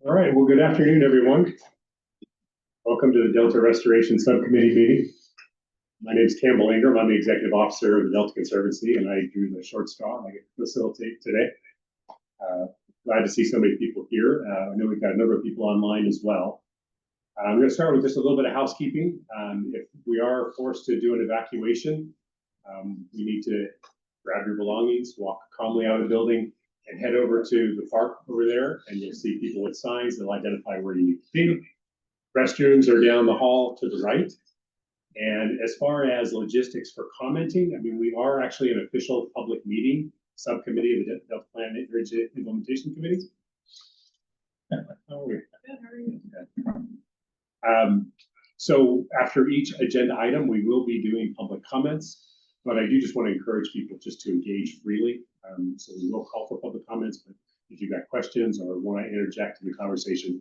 All right, well, good afternoon, everyone. Welcome to the Delta Restoration Subcommittee meeting. My name is Campbell Ingram. I'm the Executive Officer of the Delta Conservancy, and I drew the short straw. I get to facilitate today. Glad to see so many people here. I know we've got a number of people online as well. I'm going to start with just a little bit of housekeeping. If we are forced to do an evacuation, you need to grab your belongings, walk calmly out of the building, and head over to the park over there, and you'll see people with signs that'll identify where you need to be. Restrooms are down the hall to the right. And as far as logistics for commenting, I mean, we are actually an official public meeting, subcommittee of the Delta Plan Implementation Committee. So after each agenda item, we will be doing public comments, but I do just want to encourage people just to engage freely. So we will call for public comments, but if you've got questions or want to interject in the conversation,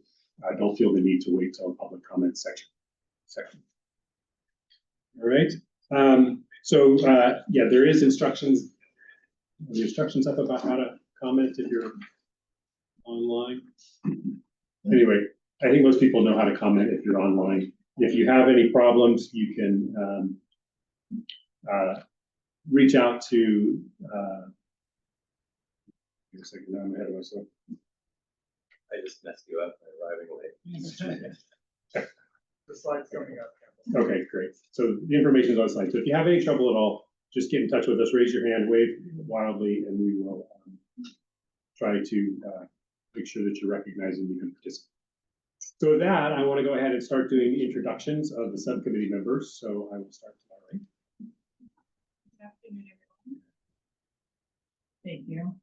don't feel the need to wait till public comment section. All right. Yeah, there is instructions. The instructions up about how to comment if you're online. Anyway, I think most people know how to comment if you're online. If you have any problems, you can reach out to. Give a second, now I'm ahead of myself. I just messed you up by arriving late. The slide's coming up. Okay, great. So the information is on the slide. So if you have any trouble at all, just get in touch with us, raise your hand, wave wildly, and we will try to make sure that you're recognized and you can participate. So with that, I want to go ahead and start doing introductions of the subcommittee members. So I will start to my right. Good afternoon, everyone. Thank you.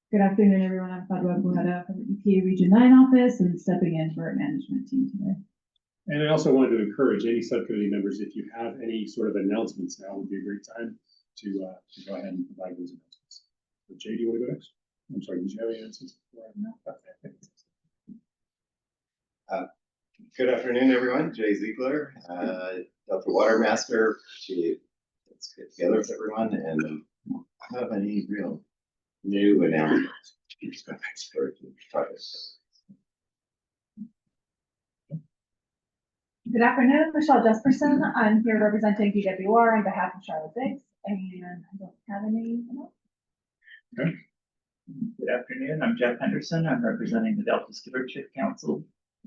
Good afternoon, everyone. I'm Fadwa Buhada from the EPA Region 9 office and stepping in for our management team today. And I also wanted to encourage any subcommittee members, if you have any sort of announcements now, would be a great time to go ahead and provide those announcements. So Jay, do you want to go next? I'm sorry, did you have any announcements? No. Good afternoon, everyone. Jay Ziegler, Delta Water Master. Let's get together with everyone and have any real new announcements. Good afternoon, Michelle Jesperson. I'm here representing DWR on behalf of Charlotte Biggs, and I don't have any. Okay. Good afternoon, I'm Jeff Henderson. I'm representing the Delta Stewardship Council,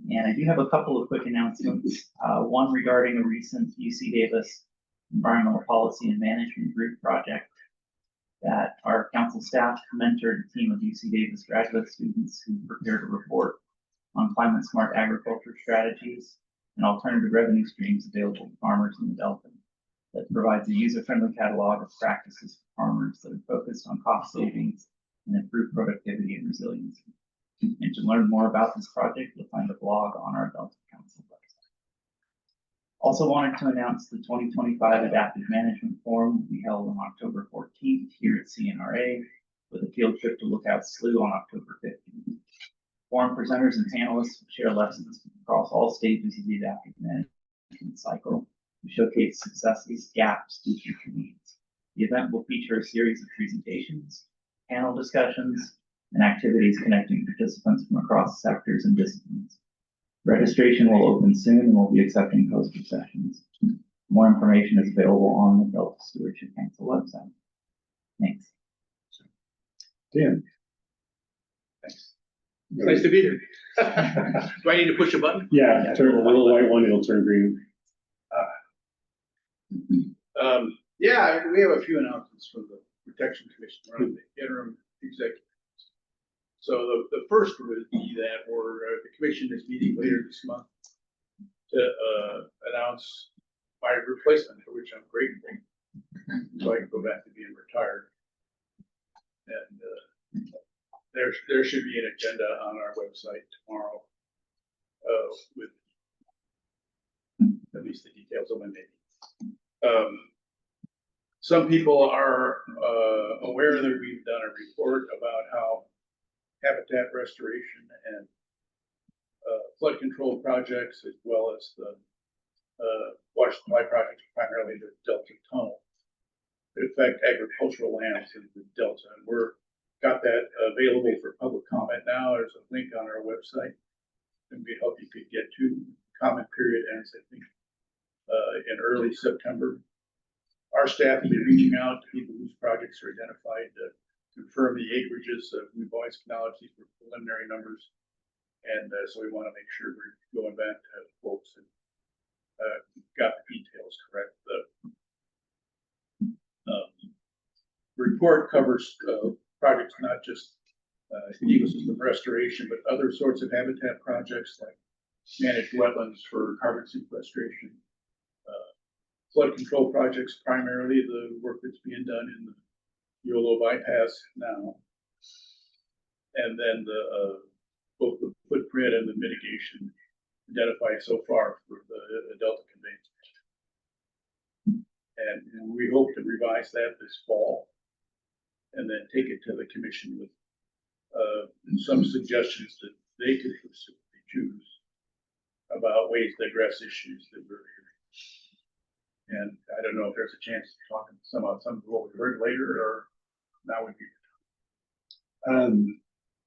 and I do have a couple of quick announcements. One regarding a recent UC Davis Environmental Policy and Management Group project that our council staff mentored a team of UC Davis graduate students who prepared a report on climate smart agriculture strategies and alternative revenue streams available to farmers in the Delta that provides a user-friendly catalog of practices for farmers that are focused on cost savings and improved productivity and resilience. And to learn more about this project, you'll find a blog on our Delta Council website. Also wanted to announce the 2025 Adaptive Management Forum will be held on October 14th here at CNRA with a field trip to Lookout Slough on October 15th. Forum presenters and panelists will share lessons across all stages of the adaptive management cycle to showcase successes, gaps, and future needs. The event will feature a series of presentations, panel discussions, and activities connecting participants from across sectors and disciplines. Registration will open soon and we'll be accepting poster sessions. More information is available on the Delta Stewardship Council website. Thanks. Dan. Thanks. Nice to be here. Do I need to push a button? Yeah, turn the little white one, it'll turn green. Yeah, we have a few announcements from the Protection Commission around the interim executive. So the first would be that the commission is meeting later this month to announce my replacement, for which I'm grateful, so I can go back to being retired. And there should be an agenda on our website tomorrow with at least the details of when maybe. Some people are aware that we've done a report about how habitat restoration and flood control projects, as well as the water supply projects, primarily the Delta Tunnel, that affect agricultural lands in the Delta. And we're got that available for public comment now. There's a link on our website and we hope you could get to comment period ends, I think, in early September. Our staff will be reaching out to people whose projects are identified to confirm the acreages. We've always acknowledged these were preliminary numbers. And so we want to make sure we're going back to folks and got the details correct. The report covers projects not just ecosystem restoration, but other sorts of habitat projects like managed wetlands for carbon sequestration, flood control projects, primarily the work that's being done in the Yolo bypass now, and then both the footprint and the mitigation identified so far for the Delta conveyance. And we hope to revise that this fall and then take it to the commission with some suggestions that they could pursue if they choose about ways to address issues that we're hearing. And I don't know if there's a chance to talk about some of what we heard later, or now would be.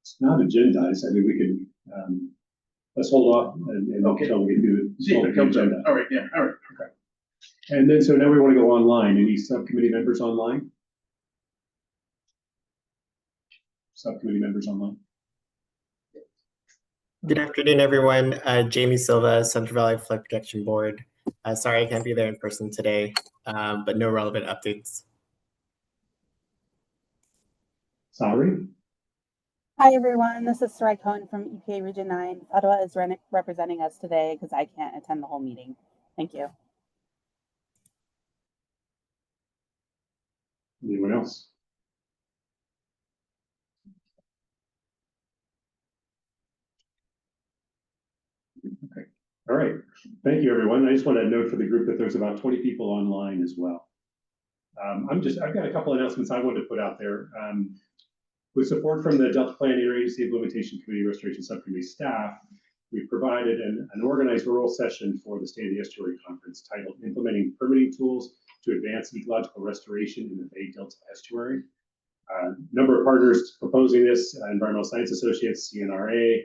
It's not agendized. I mean, we can, let's hold off and Okay. until we do See if it comes up. agenda. All right, yeah, all right. Okay. And then, so now we want to go online. Any subcommittee members online? Subcommittee members online? Good afternoon, everyone. Jamie Silva, Central Valley Flood Protection Board. Sorry I can't be there in person today, but no relevant updates. Sorry? Hi, everyone. This is Sarai Cohen from EPA Region 9. Ottawa is representing us today because I can't attend the whole meeting. Thank you. Anyone else? Okay. All right. Thank you, everyone. I just want to note for the group that there's about 20 people online as well. I've got a couple announcements I wanted to put out there. With support from the Delta Plan Interagency Implementation Committee Restoration Subcommittee staff, we've provided an organized oral session for the State of the Estuary Conference titled Implementing Permitting Tools to Advance Ecological Restoration in the Bay Delta Estuary. Number of partners proposing this: Environmental Science Associates, CNRA,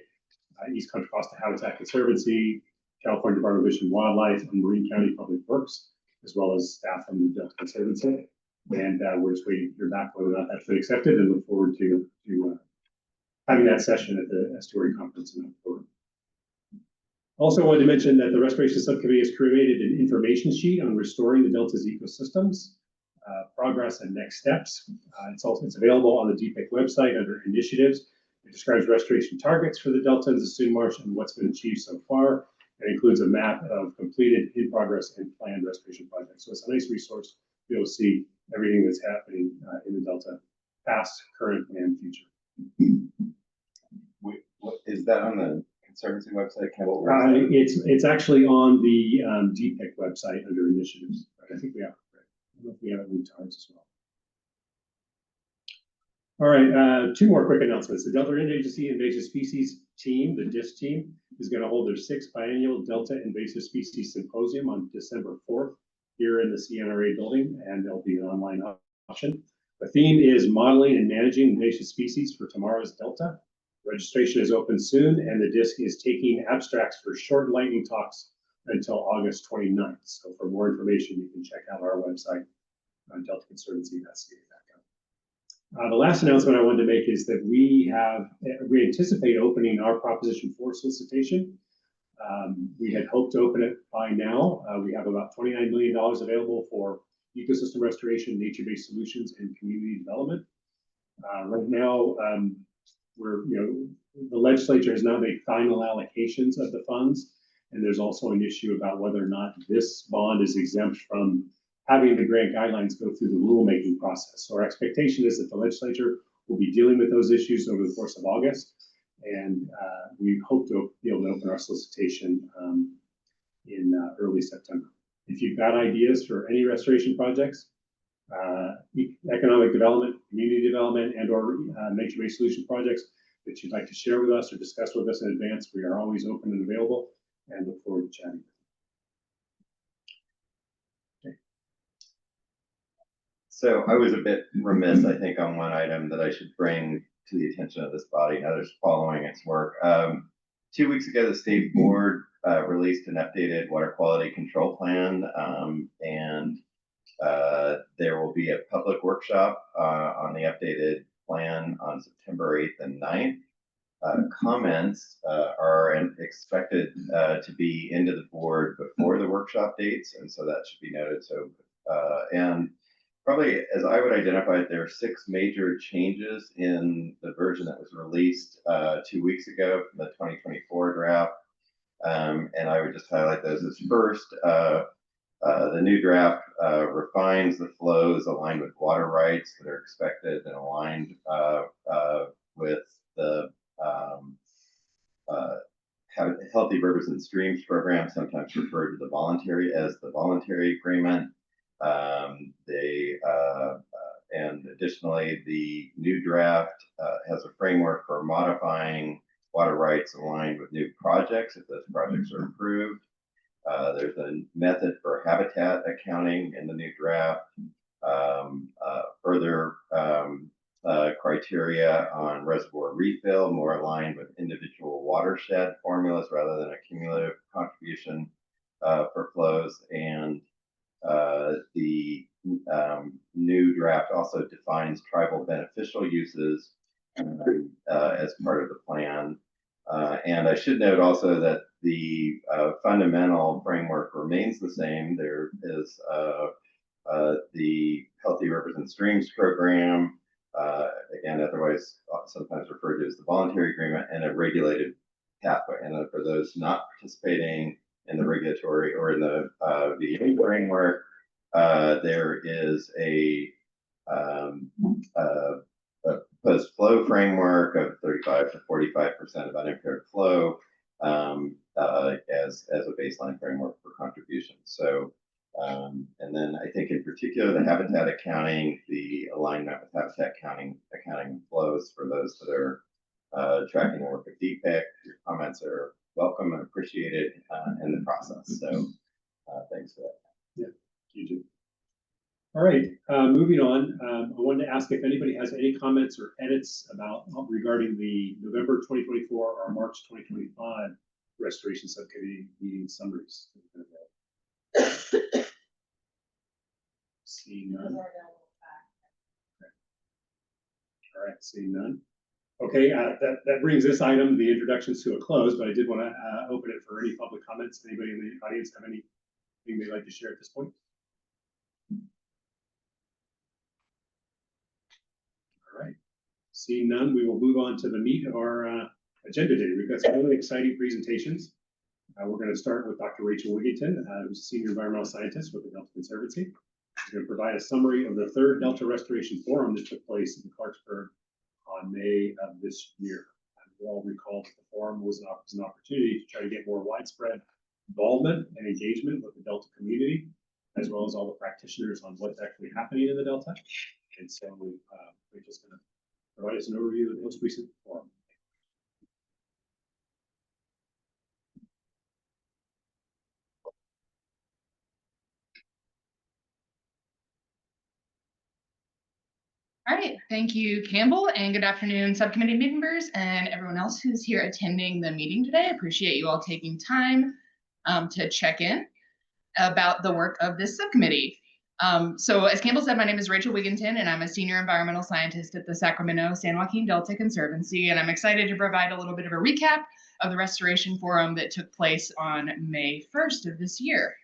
East Contra Costa Habitat Conservancy, California Department of Fish and Wildlife, and Marin County Public Works, as well as staff from the Delta Conservancy. And we're just waiting to hear back whether or not that's been accepted, and look forward to having that session at the Estuary Conference in October. Also wanted to mention that the Restoration Subcommittee has created an information sheet on restoring the Delta's ecosystems, progress and next steps. It's available on the DPIIC website under initiatives. It describes restoration targets for the Delta and Sassoon Marsh and what's been achieved so far. It includes a map of completed, in progress, and planned restoration projects. So it's a nice resource to be able to see everything that's happening in the Delta, past, current, and future. What is that on the Conservancy website? It's actually on the DPIIC website under initiatives. I think we have it. I don't know if we have it linked to ours as well. All right, two more quick announcements. The Delta Interagency Invasive Species team, the DISC team, is going to hold their 6th biennial Delta Invasive Species Symposium on December 4th here in the CNRA building, and there'll be an online option. The theme is modeling and managing invasive species for tomorrow's Delta. Registration is open soon, and the DISC is taking abstracts for short lightning talks until August 29th. So for more information, you can check out our website on deltaconservancy.ca. The last announcement I wanted to make is that we anticipate opening our Proposition 4 solicitation. We had hoped to open it by now. We have about $29 million available for ecosystem restoration, nature-based solutions, and community development. Right now, the legislature has not made final allocations of the funds, and there's also an issue about whether or not this bond is exempt from having the grant guidelines go through the rulemaking process. So our expectation is that the legislature will be dealing with those issues over the course of August, and we hope to be able to open our solicitation in early September. If you've got ideas for any restoration projects, economic development, community development, and or nature-based solution projects that you'd like to share with us or discuss with us in advance, we are always open and available, and look forward to chatting. So I was a bit remiss, I think, on one item that I should bring to the attention of this body. Others following its work. 2 weeks ago, the state board released an updated water quality control plan, and there will be a public workshop on the updated plan on September 8th and 9th. Comments are expected to be into the board before the workshop dates, and so that should be noted. So, and probably as I would identify it, there are 6 major changes in the version that was released 2 weeks ago from the 2024 draft. And I would just highlight those as first. The new draft refines the flows aligned with water rights that are expected and aligned with the Healthy Rivers and Streams program, sometimes referred to the voluntary agreement. And additionally, the new draft has a framework for modifying water rights aligned with new projects if those projects are approved. There's a method for habitat accounting in the new draft. Further criteria on reservoir refill, more aligned with individual watershed formulas rather than a cumulative contribution for flows. And the new draft also defines tribal beneficial uses as part of the plan. And I should note also that the fundamental framework remains the same. There is the Healthy Rivers and Streams program, again, otherwise sometimes referred to as the voluntary agreement, and a regulated pathway. And for those not participating in the regulatory or in the VA framework, there is a proposed flow framework of 35 to 45% of unimpaired flow as a baseline framework for contributions. So, and then I think in particular the habitat accounting, the alignment with habitat accounting flows for those that are tracking the work of DPIIC. Your comments are welcome and appreciated in the process. So thanks for that. Yeah, you do. All right, moving on. I wanted to ask if anybody has any comments or edits regarding the November 2024 or March 2025 Restoration Subcommittee meeting summaries. Seeing none. Okay. All right, seeing none. Okay, that brings this item, the introductions, to a close, but I did want to open it for any public comments. Anybody in the audience have anything they'd like to share at this point? All right, seeing none, we will move on to the meat of our agenda today. We've got some really exciting presentations. We're going to start with Dr. Rachel Wigington, who's a senior environmental scientist with the Delta Conservancy. She's going to provide a summary of the 3rd Delta Restoration Forum that took place in Clarksburg on May of this year. You all recall that the forum was an opportunity to try to get more widespread involvement and engagement with the Delta community, as well as all the practitioners on what's actually happening in the Delta. And so we're just going to provide us an overview of the most recent forum. All right, thank you, Campbell, and good afternoon, subcommittee members and everyone else who's here attending the meeting today. I appreciate you all taking time to check in about the work of this subcommittee. So as Campbell said, my name is Rachel Wigington, and I'm a senior environmental scientist at the Sacramento-San Joaquin Delta Conservancy, and I'm excited to provide a little bit of a recap of the Restoration Forum that took place on May 1st of this year.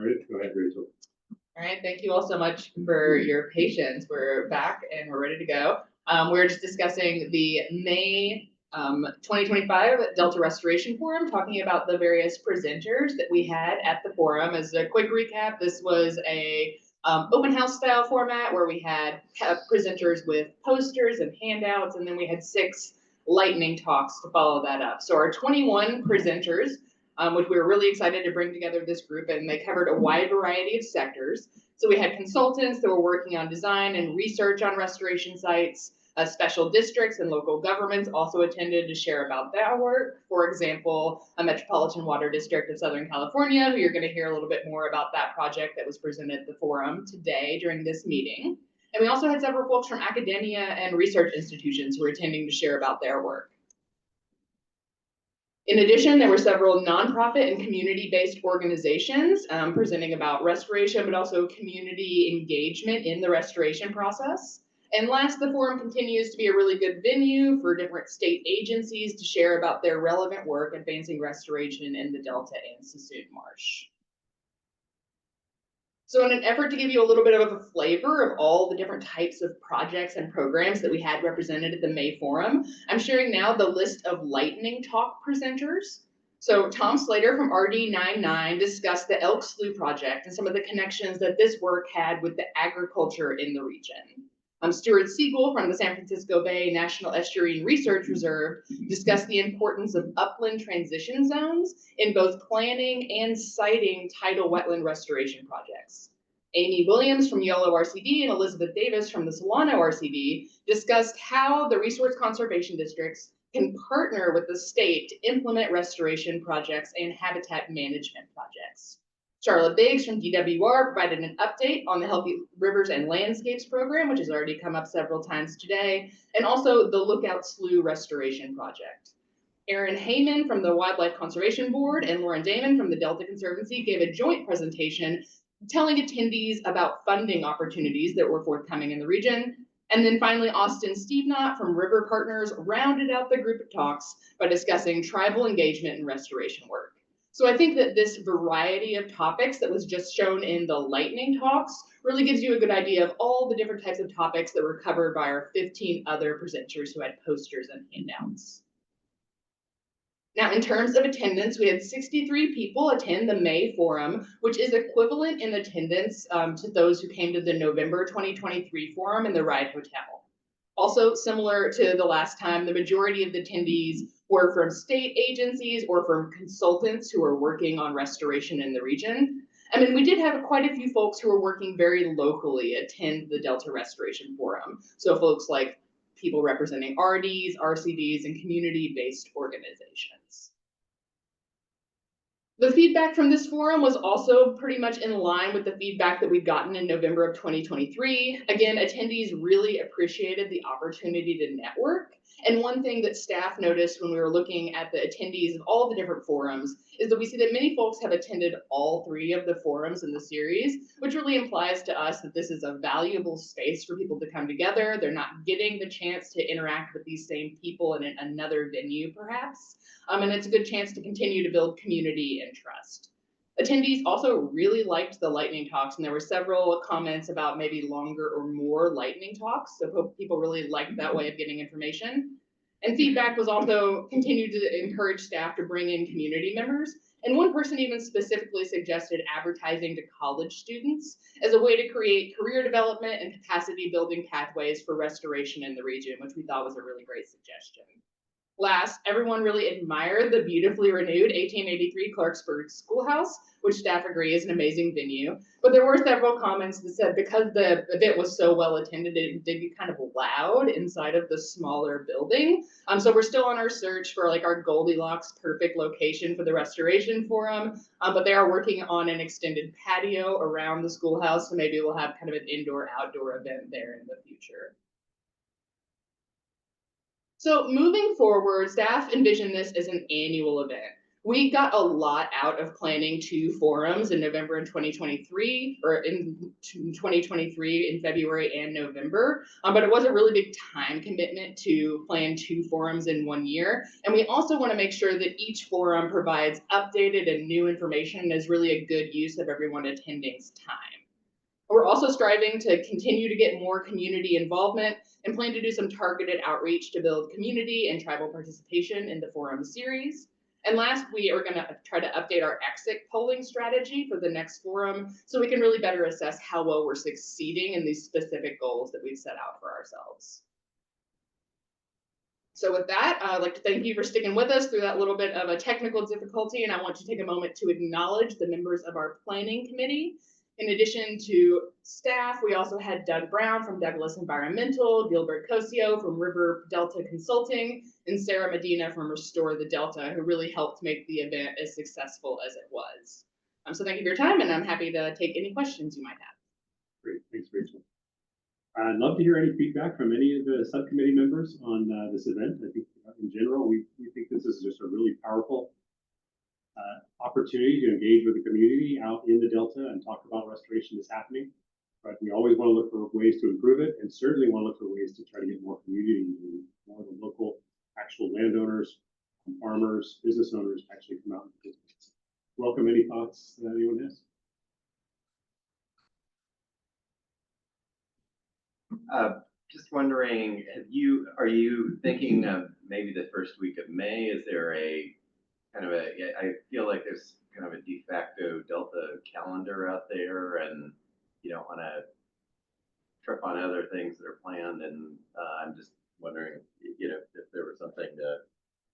All right, go ahead, Rachel. All right, thank you all so much for your patience. We're back and we're ready to go. We're just discussing the May 2025 Delta Restoration Forum, talking about the various presenters that we had at the forum. As a quick recap, this was a open house style format where we had presenters with posters and handouts, and then we had 6 lightning talks to follow that up. So our 21 presenters, which we were really excited to bring together this group, and they covered a wide variety of sectors. So we had consultants that were working on design and research on restoration sites. Special districts and local governments also attended to share about their work. For example, a Metropolitan Water District of Southern California, who you're going to hear a little bit more about that project that was presented at the forum today during this meeting. And we also had several folks from academia and research institutions who were attending to share about their work. In addition, there were several nonprofit and community-based organizations presenting about restoration, but also community engagement in the restoration process. And last, the forum continues to be a really good venue for different state agencies to share about their relevant work advancing restoration in the Delta and Sassoon Marsh. So in an effort to give you a little bit of a flavor of all the different types of projects and programs that we had represented at the May Forum, I'm sharing now the list of lightning talk presenters. So Tom Slater from RD99 discussed the Elk Slough project and some of the connections that this work had with the agriculture in the region. Stuart Siegel from the San Francisco Bay National Estuarine Research Reserve discussed the importance of upland transition zones in both planning and siting tidal wetland restoration projects. Amy Williams from Yolo RCD and Elizabeth Davis from the Solano RCD discussed how the resource conservation districts can partner with the state to implement restoration projects and habitat management projects. Charlotte Biggs from DWR provided an update on the Healthy Rivers and Landscapes program, which has already come up several times today, and also the Lookout Slough Restoration Project. Erin Heyman from the Wildlife Conservation Board and Lauren Damon from the Delta Conservancy gave a joint presentation telling attendees about funding opportunities that were forthcoming in the region. And then finally, Austin Stevenot from River Partners rounded out the group of talks by discussing tribal engagement and restoration work. So I think that this variety of topics that was just shown in the lightning talks really gives you a good idea of all the different types of topics that were covered by our 15 other presenters who had posters and handouts. Now, in terms of attendance, we had 63 people attend the May Forum, which is equivalent in attendance to those who came to the November 2023 Forum in the Ride Hotel. Also, similar to the last time, the majority of the attendees were from state agencies or from consultants who are working on restoration in the region. I mean, we did have quite a few folks who are working very locally attend the Delta Restoration Forum. So folks like people representing RDs, RCDs, and community-based organizations. The feedback from this forum was also pretty much in line with the feedback that we'd gotten in November of 2023. Again, attendees really appreciated the opportunity to network. And one thing that staff noticed when we were looking at the attendees of all the different forums is that we see that many folks have attended all 3 of the forums in the series, which really implies to us that this is a valuable space for people to come together. They're not getting the chance to interact with these same people in another venue, perhaps. And it's a good chance to continue to build community and trust. Attendees also really liked the lightning talks, and there were several comments about maybe longer or more lightning talks. So people really liked that way of getting information. And feedback was also continued to encourage staff to bring in community members. And one person even specifically suggested advertising to college students as a way to create career development and capacity building pathways for restoration in the region, which we thought was a really great suggestion. Last, everyone really admired the beautifully renewed 1883 Clarksburg Schoolhouse, which staff agree is an amazing venue. But there were several comments that said because the event was so well attended, it did get kind of loud inside of the smaller building. So we're still on our search for like our Goldilocks perfect location for the Restoration Forum, but they are working on an extended patio around the schoolhouse, so maybe we'll have kind of an indoor-outdoor event there in the future. So moving forward, staff envision this as an annual event. We got a lot out of planning 2 forums in November in 2023, or in 2023 in February and November, but it was a really big time commitment to plan 2 forums in 1 year. And we also want to make sure that each forum provides updated and new information and is really a good use of everyone attending's time. We're also striving to continue to get more community involvement and plan to do some targeted outreach to build community and tribal participation in the forum series. And last, we are going to try to update our exit polling strategy for the next forum so we can really better assess how well we're succeeding in these specific goals that we've set out for ourselves. So with that, I'd like to thank you for sticking with us through that little bit of a technical difficulty, and I want to take a moment to acknowledge the members of our planning committee. In addition to staff, we also had Doug Brown from Douglas Environmental, Gilbert Cosio from River Delta Consulting, and Sarah Medina from Restore the Delta, who really helped make the event as successful as it was. So thank you for your time, and I'm happy to take any questions you might have. Great, thanks, Rachel. I'd love to hear any feedback from any of the subcommittee members on this event. I think in general, we think this is just a really powerful opportunity to engage with the community out in the Delta and talk about restoration that's happening. But we always want to look for ways to improve it, and certainly want to look for ways to try to get more community, more of the local actual landowners, farmers, business owners actually come out and participate. Welcome any thoughts that anyone has. Just wondering, are you thinking of maybe the first week of May? Is there a kind of I feel like there's kind of a de facto Delta calendar out there, and you don't want to trip on other things that are planned. And I'm just wondering, if there was something to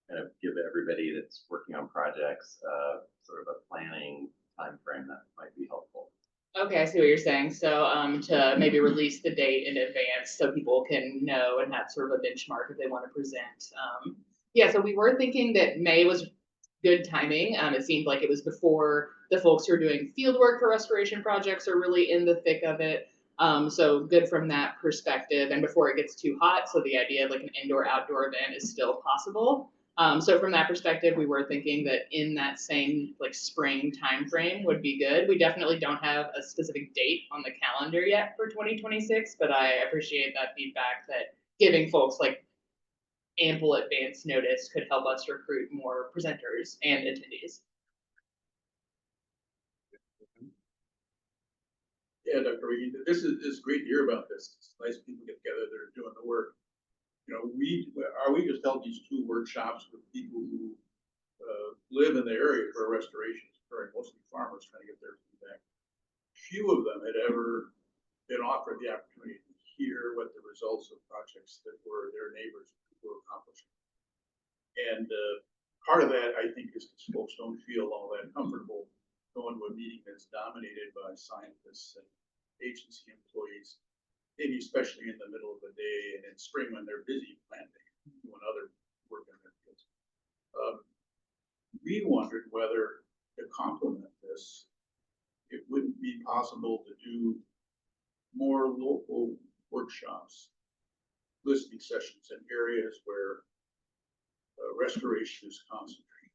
kind of give everybody that's working on projects sort of a planning time frame that might be helpful. Okay, I see what you're saying. So to maybe release the date in advance so people can know and have sort of a benchmark if they want to present. Yeah, so we were thinking that May was good timing. It seemed like it was before the folks who are doing field work for restoration projects are really in the thick of it. So good from that perspective, and before it gets too hot. So the idea of like an indoor-outdoor event is still possible. So from that perspective, we were thinking that in that same like spring timeframe would be good. We definitely don't have a specific date on the calendar yet for 2026, but I appreciate that feedback that giving folks like ample advance notice could help us recruit more presenters and attendees. Yeah, Dr. Reed, this is great to hear about this. It's nice people get together that are doing the work. We just held these 2 workshops with people who live in the area for restoration, mostly farmers trying to get their feedback. Few of them had ever been offered the opportunity to hear what the results of projects that were their neighbors were accomplishing. And part of that, I think, is because folks don't feel all that comfortable going to a meeting that's dominated by scientists and agency employees, maybe especially in the middle of the day and in spring when they're busy planting, doing other work in their fields. We wondered whether to complement this, it wouldn't be possible to do more local workshops, listening sessions in areas where restoration is concentrated.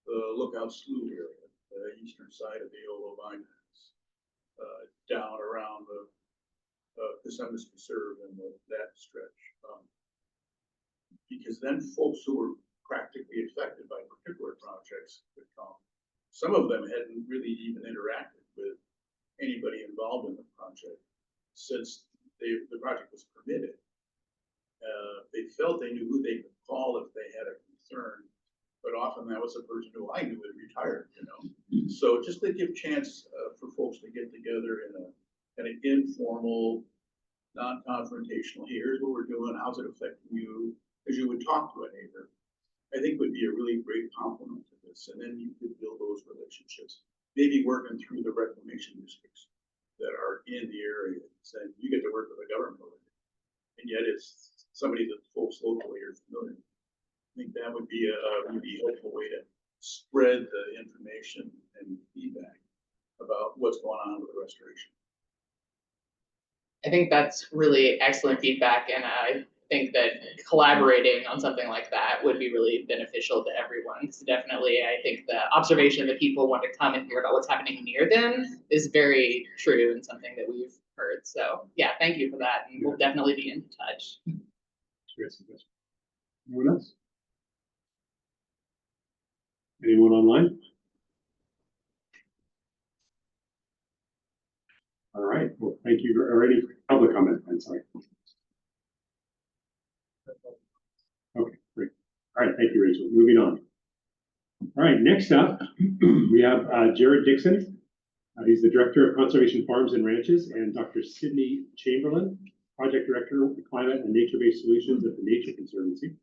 The Lookout Slough area, the eastern side of the Olo Vine, down around the Cosumnes Preserve and that stretch. Because then folks who were practically affected by particular projects could come. Some of them hadn't really even interacted with anybody involved in the project since the project was permitted. They felt they knew who they could call if they had a concern, but often that was a person who I knew had retired, So just to give chance for folks to get together in an informal, non-confrontational, here's what we're doing, how's it affecting you, as you would talk to a neighbor, I think would be a really great compliment to this. And then you could build those relationships, maybe working through the reclamation districts that are in the area. And you get to work with a government over there, and yet it's somebody that folks locally are familiar with. I think that would be a really helpful way to spread the information and feedback about what's going on with the restoration. I think that's really excellent feedback, and I think that collaborating on something like that would be really beneficial to everyone. So definitely, I think the observation that people want to come and hear about what's happening near them is very true and something that we've heard. So yeah, thank you for that, and we'll definitely be in touch. Anyone else? Anyone online? All right, well, thank you. Already public comment, I'm sorry. Okay, great. All right, thank you, Rachel. Moving on. All right, next up, we have Jerred Dixon. He's the Director of Conservation Farms and Ranches, and Dr. Sydney Chamberlin, Project Director of Climate and Nature-Based Solutions at the Nature Conservancy.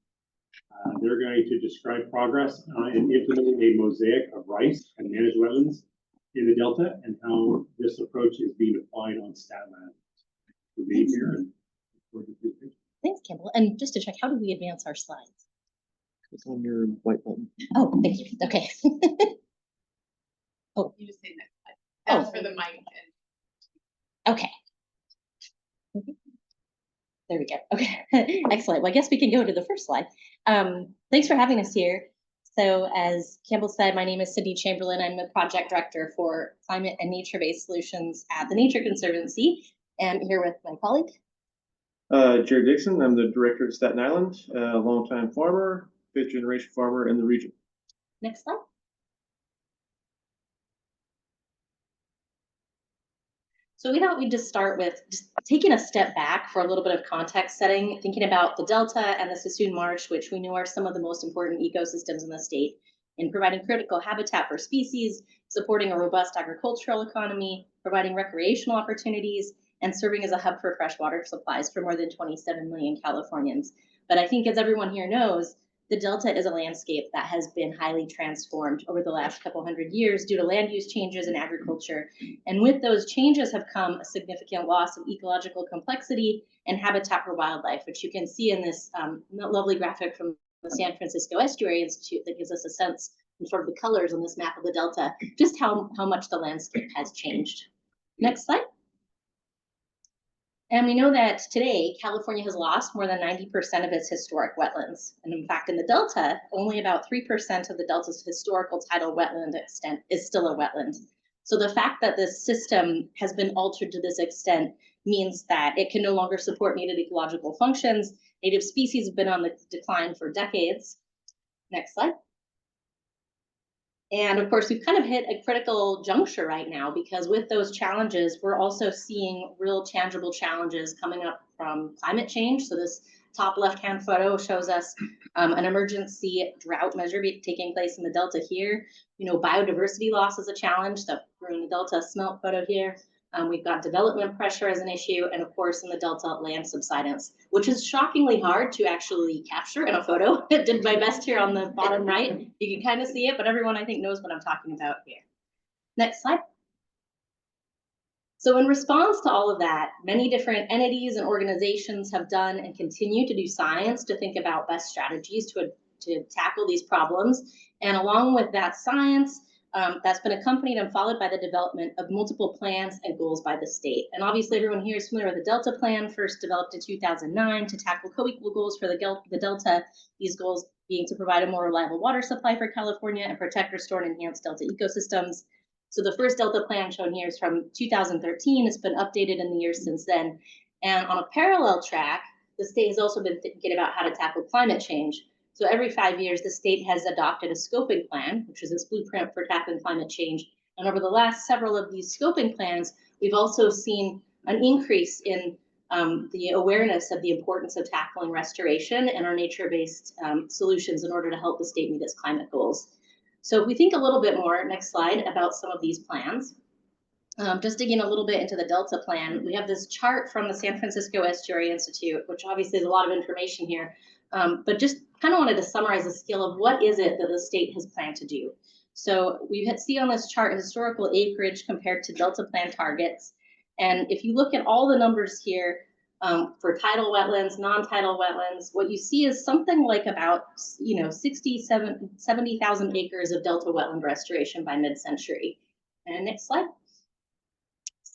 They're going to describe progress in implementing a mosaic of rice and managed wetlands in the Delta and how this approach is being applied on stat land. For being here and thanks, Campbell. And just to check, how do we advance our slides? It's on your white button. Oh, thank you. Okay. Oh, You just say next slide. That's for the mic. okay. There we go. Okay, excellent. Well, I guess we can go to the first slide. Thanks for having us here. So as Campbell said, my name is Sydney Chamberlin. I'm the project director for climate and nature-based solutions at the Nature Conservancy. And here with my colleague. Jerred Dixon, I'm the director of Staten Island, a longtime farmer, 5th generation farmer in the region. Next slide. So we thought we'd just start with just taking a step back for a little bit of context setting, thinking about the Delta and the Sassoon Marsh, which we know are some of the most important ecosystems in the state, in providing critical habitat for species, supporting a robust agricultural economy, providing recreational opportunities, and serving as a hub for freshwater supplies for more than 27 million Californians. But I think, as everyone here knows, the Delta is a landscape that has been highly transformed over the last couple hundred years due to land use changes in agriculture. And with those changes have come a significant loss of ecological complexity and habitat for wildlife, which you can see in this lovely graphic from the San Francisco Estuary Institute that gives us a sense from sort of the colors on this map of the Delta, just how much the landscape has changed. Next slide. And we know that today, California has lost more than 90% of its historic wetlands. And in fact, in the Delta, only about 3% of the Delta's historical tidal wetland extent is still a wetland. So the fact that this system has been altered to this extent means that it can no longer support native ecological functions. Native species have been on the decline for decades. Next slide. And of course, we've kind of hit a critical juncture right now, because with those challenges, we're also seeing real tangible challenges coming up from climate change. So this top left-hand photo shows us an emergency drought measure taking place in the Delta here. You know, biodiversity loss is a challenge. The Bruin Delta smelt photo here. We've got development pressure as an issue, and of course in the Delta, land subsidence, which is shockingly hard to actually capture in a photo. I did my best here on the bottom right. You can kind of see it, but everyone I think knows what I'm talking about here. Next slide. So in response to all of that, many different entities and organizations have done and continue to do science to think about best strategies to tackle these problems. And along with that science, that's been accompanied and followed by the development of multiple plans and goals by the state. And obviously everyone here is familiar with the Delta Plan, first developed in 2009 to tackle co-equal goals for the Delta, these goals being to provide a more reliable water supply for California and protect, restore, and enhance Delta ecosystems. So the first Delta Plan shown here is from 2013. It's been updated in the years since then. And on a parallel track, the state has also been thinking about how to tackle climate change. So every 5 years, the state has adopted a scoping plan, which is its blueprint for tackling climate change. And over the last several of these scoping plans, we've also seen an increase in the awareness of the importance of tackling restoration and our nature-based solutions in order to help the state meet its climate goals. So if we think a little bit more, next slide, about some of these plans. Just digging a little bit into the Delta Plan, we have this chart from the San Francisco Estuary Institute, which obviously is a lot of information here. But just kind of wanted to summarize the scale of what is it that the state has planned to do. So we see on this chart historical acreage compared to Delta Plan targets. And if you look at all the numbers here for tidal wetlands, non-tidal wetlands, what you see is something like about 70,000 acres of Delta wetland restoration by mid-century. And next slide.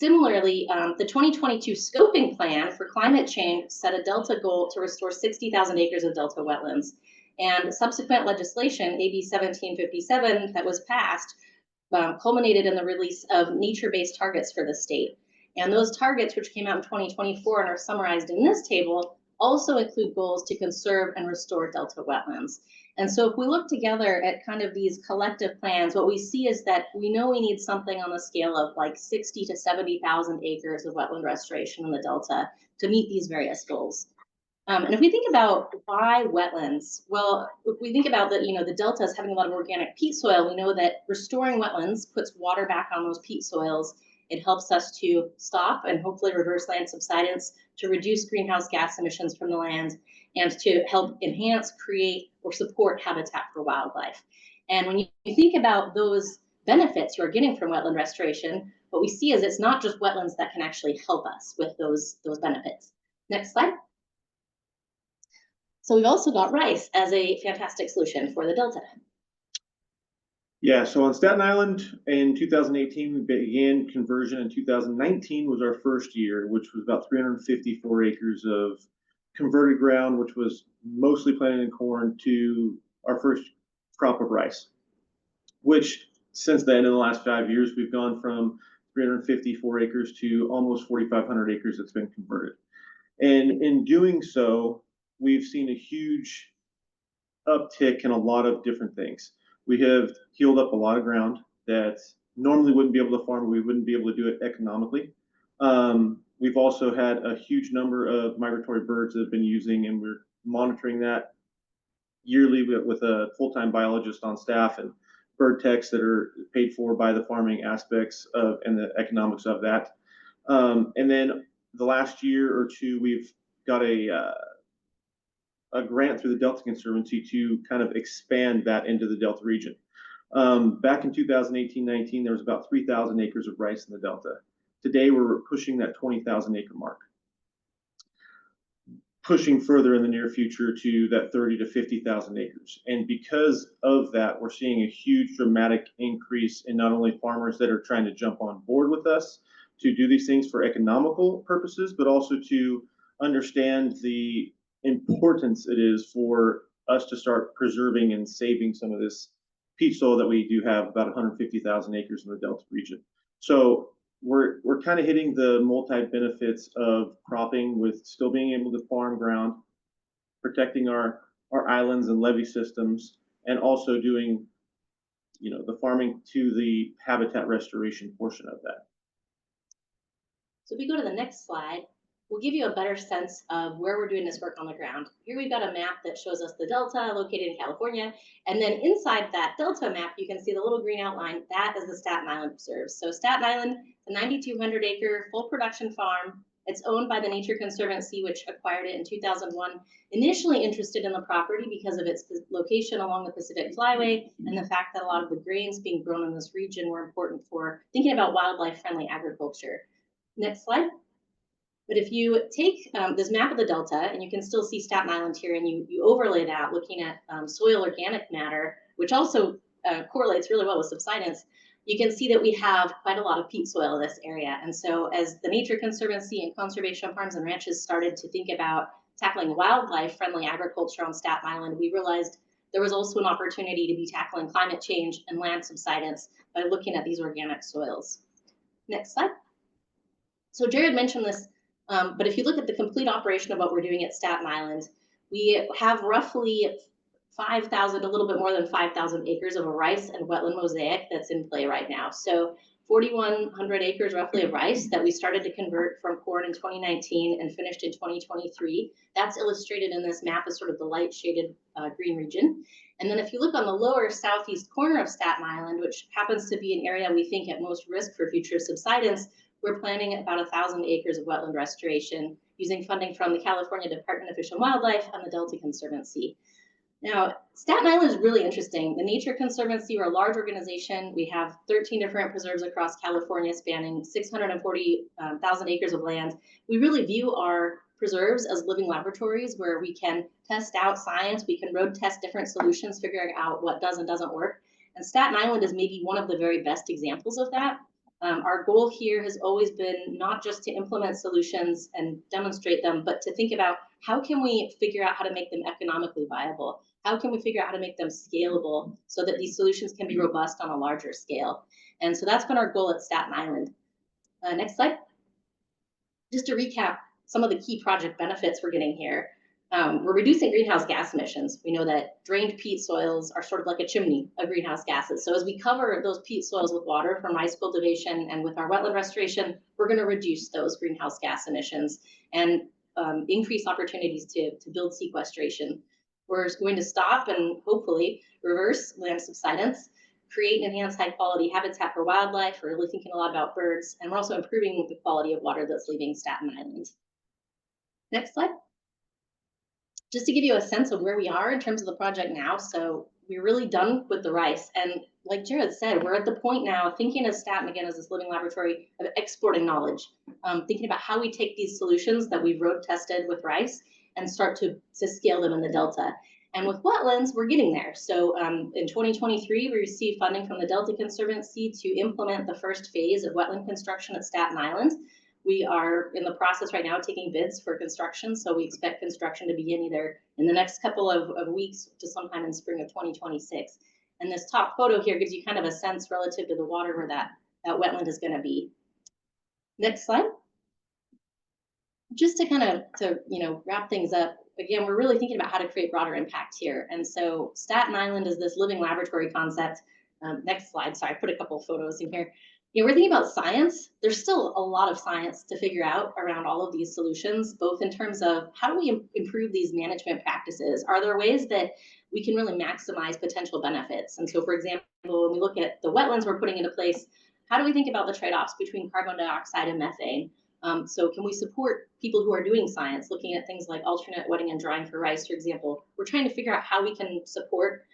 Similarly, the 2022 scoping plan for climate change set a Delta goal to restore 60,000 acres of Delta wetlands. And subsequent legislation, AB 1757, that was passed, culminated in the release of nature-based targets for the state. And those targets, which came out in 2024 and are summarized in this table, also include goals to conserve and restore Delta wetlands. And so if we look together at kind of these collective plans, what we see is that we know we need something on the scale of like 60 to 70,000 acres of wetland restoration in the Delta to meet these various goals. And if we think about why wetlands, well, if we think about that, the Delta is having a lot of organic peat soil, we know that restoring wetlands puts water back on those peat soils. It helps us to stop and hopefully reverse land subsidence, to reduce greenhouse gas emissions from the land, and to help enhance, create, or support habitat for wildlife. And when you think about those benefits you are getting from wetland restoration, what we see is it's not just wetlands that can actually help us with those benefits. Next slide. So we've also got rice as a fantastic solution for the Delta. Yeah, so on Staten Island in 2018, we began conversion. In 2019 was our first year, which was about 354 acres of converted ground, which was mostly planted in corn, to our first crop of rice, which since then, in the last 5 years, we've gone from 354 acres to almost 4,500 acres that's been converted. And in doing so, we've seen a huge uptick in a lot of different things. We have healed up a lot of ground that normally wouldn't be able to farm. We wouldn't be able to do it economically. We've also had a huge number of migratory birds that have been using, and we're monitoring that yearly with a full-time biologist on staff and bird techs that are paid for by the farming aspects of and the economics of that. And then the last year or two, we've got a grant through the Delta Conservancy to kind of expand that into the Delta region. Back in 2018-19, there was about 3,000 acres of rice in the Delta. Today, we're pushing that 20,000 acre mark. Pushing further in the near future to that 30 to 50,000 acres. And because of that, we're seeing a huge dramatic increase in not only farmers that are trying to jump on board with us to do these things for economical purposes, but also to understand the importance it is for us to start preserving and saving some of this peat soil that we do have, about 150,000 acres in the Delta region. So we're kind of hitting the multi benefits of cropping with still being able to farm ground, protecting our islands and levee systems, and also doing, the farming to the habitat restoration portion of that. So if we go to the next slide, we'll give you a better sense of where we're doing this work on the ground. Here we've got a map that shows us the Delta located in California. And then inside that Delta map, you can see the little green outline. That is the Staten Island Preserves. So Staten Island, a 9,200 acre full production farm. It's owned by the Nature Conservancy, which acquired it in 2001. Initially interested in the property because of its location along the Pacific Flyway and the fact that a lot of the grains being grown in this region were important for thinking about wildlife-friendly agriculture. Next slide. But if you take this map of the Delta, and you can still see Staten Island here, and you overlay that looking at soil organic matter, which also correlates really well with subsidence, you can see that we have quite a lot of peat soil in this area. And so as the Nature Conservancy and Conservation Farms and Ranches started to think about tackling wildlife-friendly agriculture on Staten Island, we realized there was also an opportunity to be tackling climate change and land subsidence by looking at these organic soils. Next slide. So Jerred mentioned this, but if you look at the complete operation of what we're doing at Staten Island, we have roughly 5,000, a little bit more than 5,000 acres of a rice and wetland mosaic that's in play right now. So 4,100 acres roughly of rice that we started to convert from corn in 2019 and finished in 2023. That's illustrated in this map as sort of the light shaded green region. And then if you look on the lower southeast corner of Staten Island, which happens to be an area we think at most risk for future subsidence, we're planning about 1,000 acres of wetland restoration using funding from the California Department of Fish and Wildlife and the Delta Conservancy. Now, Staten Island is really interesting. The Nature Conservancy, we're a large organization. We have 13 different preserves across California spanning 640,000 acres of land. We really view our preserves as living laboratories where we can test out science, we can road test different solutions, figuring out what does and doesn't work. And Staten Island is maybe one of the very best examples of that. Our goal here has always been not just to implement solutions and demonstrate them, but to think about how can we figure out how to make them economically viable? How can we figure out how to make them scalable so that these solutions can be robust on a larger scale? And so that's been our goal at Staten Island. Next slide. Just to recap some of the key project benefits we're getting here. We're reducing greenhouse gas emissions. We know that drained peat soils are sort of like a chimney of greenhouse gases. So as we cover those peat soils with water from rice cultivation and with our wetland restoration, we're going to reduce those greenhouse gas emissions and increase opportunities to build sequestration. We're going to stop and hopefully reverse land subsidence, create and enhance high quality habitat for wildlife. We're really thinking a lot about birds, and we're also improving the quality of water that's leaving Staten Island. Next slide. Just to give you a sense of where we are in terms of the project now. So we're really done with the rice. And like Jerred said, we're at the point now thinking of Staten again as this living laboratory of exporting knowledge, thinking about how we take these solutions that we've road tested with rice and start to scale them in the Delta. And with wetlands, we're getting there. So in 2023, we received funding from the Delta Conservancy to implement the first phase of wetland construction at Staten Island. We are in the process right now taking bids for construction, so we expect construction to begin either in the next couple of weeks to sometime in spring of 2026. And this top photo here gives you kind of a sense relative to the water where that wetland is going to be. Next slide. Just to kind of wrap things up, again, we're really thinking about how to create broader impact here. And so Staten Island is this living laboratory concept. Next slide. Sorry, I put a couple of photos in here. We're thinking about science. There's still a lot of science to figure out around all of these solutions, both in terms of how do we improve these management practices? Are there ways that we can really maximize potential benefits? And so, for example, when we look at the wetlands we're putting into place, how do we think about the trade-offs between carbon dioxide and methane? So can we support people who are doing science, looking at things like alternate wetting and drying for rice, for example? We're trying to figure out how we can support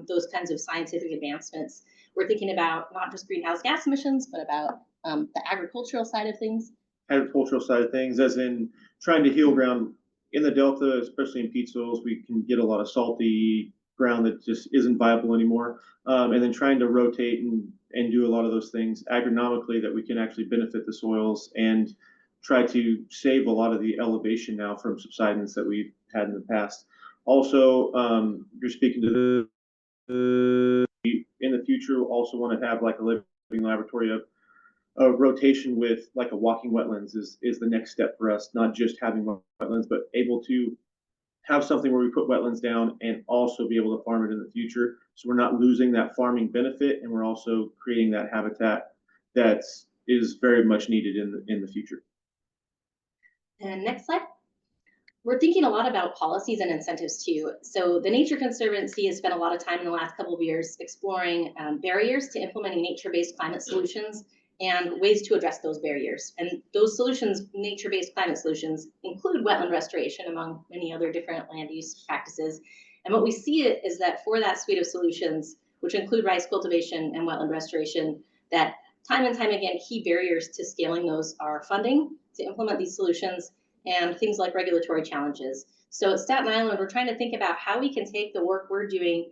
those kinds of scientific advancements. We're thinking about not just greenhouse gas emissions, but about the agricultural side of things. Agricultural side of things, as in trying to heal ground in the Delta, especially in peat soils, we can get a lot of salty ground that just isn't viable anymore. And then trying to rotate and do a lot of those things agronomically that we can actually benefit the soils and try to save a lot of the elevation now from subsidence that we've had in the past. Also, you're speaking to in the future, we'll also want to have like a living laboratory of rotation with like a walking wetlands is the next step for us, not just having wetlands, but able to have something where we put wetlands down and also be able to farm it in the future. So we're not losing that farming benefit, and we're also creating that habitat that is very much needed in the future. And next slide. We're thinking a lot about policies and incentives too. So the Nature Conservancy has spent a lot of time in the last couple of years exploring barriers to implementing nature-based climate solutions and ways to address those barriers. And those solutions, nature-based climate solutions, include wetland restoration among many other different land use practices. And what we see is that for that suite of solutions, which include rice cultivation and wetland restoration, that time and time again, key barriers to scaling those are funding to implement these solutions and things like regulatory challenges. So at Staten Island, we're trying to think about how we can take the work we're doing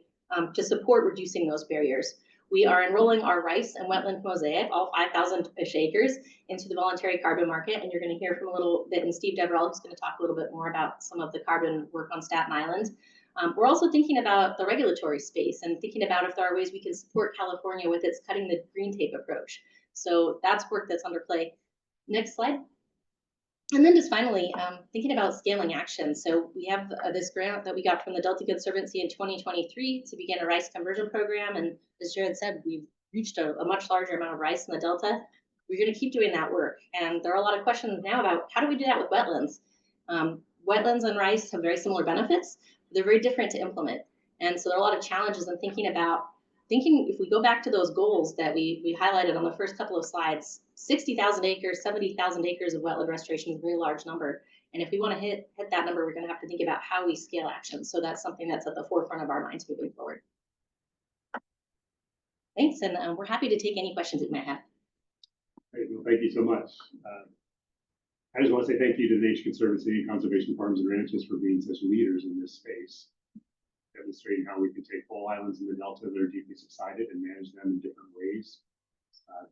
to support reducing those barriers. We are enrolling our rice and wetland mosaic, all 5,000-ish acres, into the voluntary carbon market. And you're going to hear from a little bit, and Steve Deverell is going to talk a little bit more about some of the carbon work on Staten Island. We're also thinking about the regulatory space and thinking about if there are ways we can support California with its cutting the green tape approach. So that's work that's under play. Next slide. And then just finally, thinking about scaling action. So we have this grant that we got from the Delta Conservancy in 2023 to begin a rice conversion program. And as Jerred said, we've reached a much larger amount of rice in the Delta. We're going to keep doing that work. And there are a lot of questions now about how do we do that with wetlands? Wetlands and rice have very similar benefits. They're very different to implement. And so there are a lot of challenges in thinking if we go back to those goals that we highlighted on the first couple of slides, 60,000 acres, 70,000 acres of wetland restoration is a very large number. And if we want to hit that number, we're going to have to think about how we scale action. So that's something that's at the forefront of our minds moving forward. Thanks, and we're happy to take any questions you might have. Great, well, thank you so much. I just want to say thank you to the Nature Conservancy, Conservation Farms and Ranches for being such leaders in this space, demonstrating how we can take whole islands in the Delta that are deeply subsided and manage them in different ways.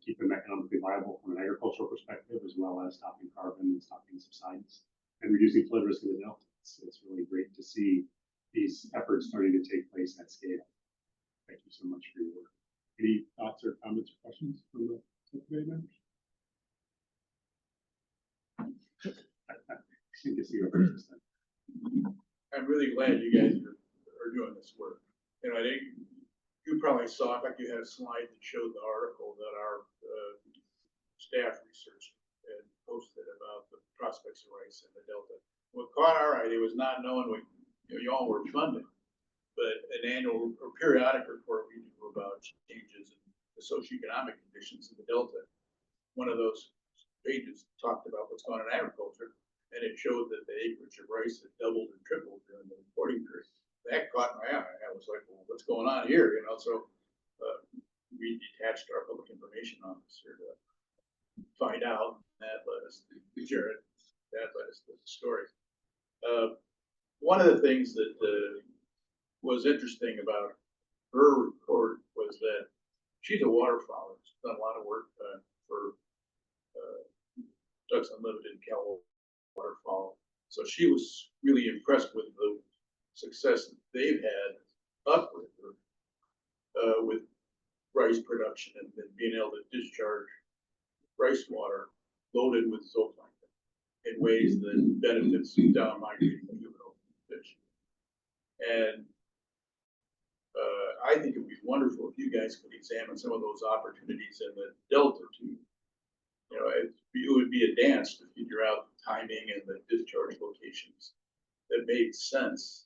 keep them economically viable from an agricultural perspective, as well as stopping carbon and stopping subsidence and reducing flood risk in the Delta. It's really great to see these efforts starting to take place at scale. Thank you so much for your work. Any thoughts or comments or questions from the subcommittee members? I'm really glad you guys are doing this work. You know, I think you probably saw, in fact, you had a slide that showed the article that our staff researched and posted about the prospects of rice in the Delta. What caught our eye, it was not knowing what y'all were funding, but an annual or periodic report we do about changes in the socioeconomic conditions in the Delta. One of those pages talked about what's going on in agriculture, and it showed that the acreage of rice had doubled and tripled during the reporting period. That caught my eye. I was like, well, what's going on here? You know, so we detached our public information officer to find out. That led us to Jerred. That led us to the story. One of the things that was interesting about her report was that she's a waterfowler. She's done a lot of work for Ducks Unlimited and Cal Waterfowl. So she was really impressed with the success that they've had upward with rice production and being able to discharge rice water loaded with zooplankton in ways that benefits down migrating juvenile fish. And I think it would be wonderful if you guys could examine some of those opportunities in the Delta too. You know, it would be a dance to figure out the timing and the discharge locations that made sense.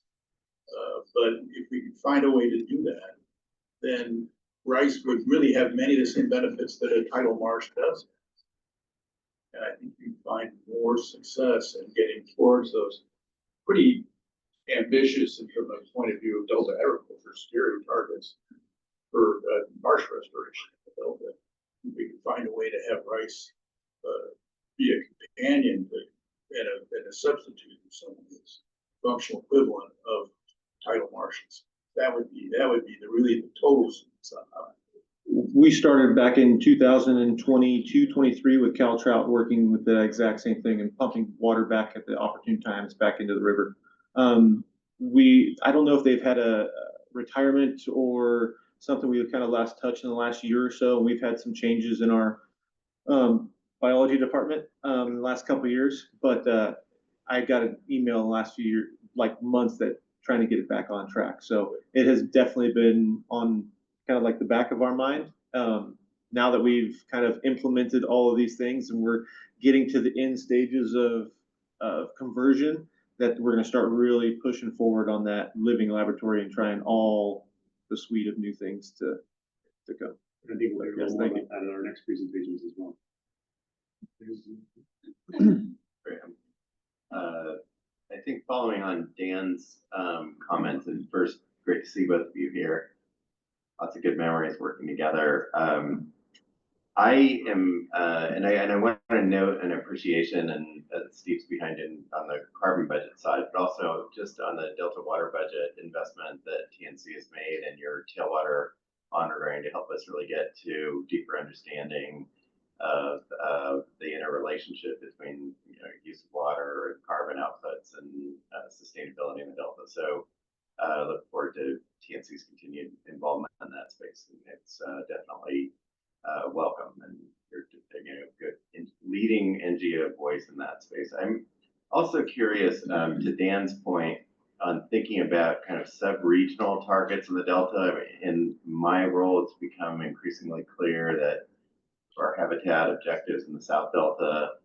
But if we could find a way to do that, then rice would really have many of the same benefits that a tidal marsh does. And I think you'd find more success in getting towards those pretty ambitious, and from the point of view of Delta agriculture, scary targets for marsh restoration in the Delta. If we could find a way to have rice be a companion to, and a substitute for some of these functional equivalent of tidal marshes. That would be the total somehow. We started back in 2022-23 with Cal Trout, working with the exact same thing and pumping water back at the opportune times back into the river. I don't know if they've had a retirement or something we kind of last touched in the last year or so. We've had some changes in our biology department in the last couple of years, but I got an email in the last few years, like months, that trying to get it back on track. So it has definitely been on kind of like the back of our mind. Now that we've kind of implemented all of these things and we're getting to the end stages of conversion, that we're going to start really pushing forward on that living laboratory and trying all the suite of new things to go. I think we'll hear more about that in our next presentations as well. I think following on Dan's comments, and first, great to see both of you here. Lots of good memories working together. I am, and I want to note an appreciation, and Steve's behind in on the carbon budget side, but also just on the Delta water budget investment that TNC has made and your tailwater monitoring to help us really get to deeper understanding of the interrelationship between use of water and carbon outputs and sustainability in the Delta. So I look forward to TNC's continued involvement in that space. And it's definitely welcome, and you're good leading NGO voice in that space. I'm also curious to Dan's point on thinking about kind of sub-regional targets in the Delta. I mean, in my role, it's become increasingly clear that our habitat objectives in the South Delta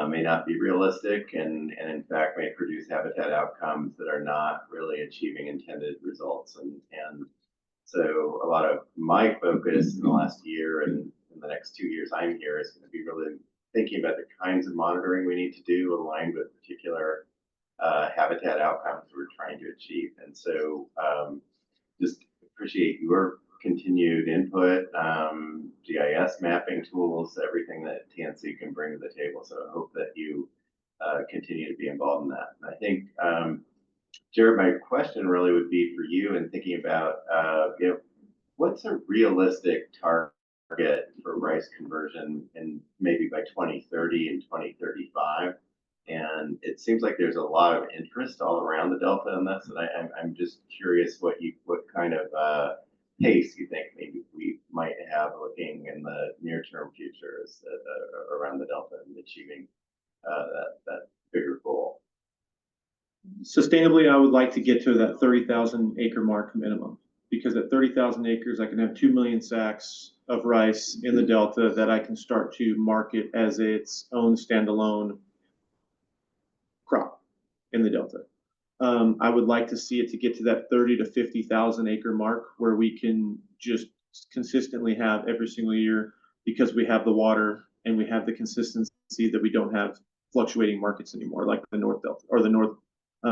may not be realistic, and in fact may produce habitat outcomes that are not really achieving intended results. And so a lot of my focus in the last year and in the next 2 years I'm here is going to be really thinking about the kinds of monitoring we need to do aligned with particular habitat outcomes we're trying to achieve. And so just appreciate your continued input, GIS mapping tools, everything that TNC can bring to the table. So I hope that you continue to be involved in that. And I think, Jerred, my question really would be for you in thinking about, what's a realistic target for rice conversion in maybe by 2030 and 2035. And it seems like there's a lot of interest all around the Delta in this. And I'm just curious what kind of pace you think maybe we might have looking in the near-term future around the Delta and achieving that bigger goal. Sustainably, I would like to get to that 30,000 acre mark minimum, because at 30,000 acres, I can have 2 million sacks of rice in the Delta that I can start to market as its own standalone crop in the Delta. I would like to see it to get to that 30 to 50,000 acre mark where we can just consistently have every single year, because we have the water and we have the consistency that we don't have fluctuating markets anymore, like the North Delta or the North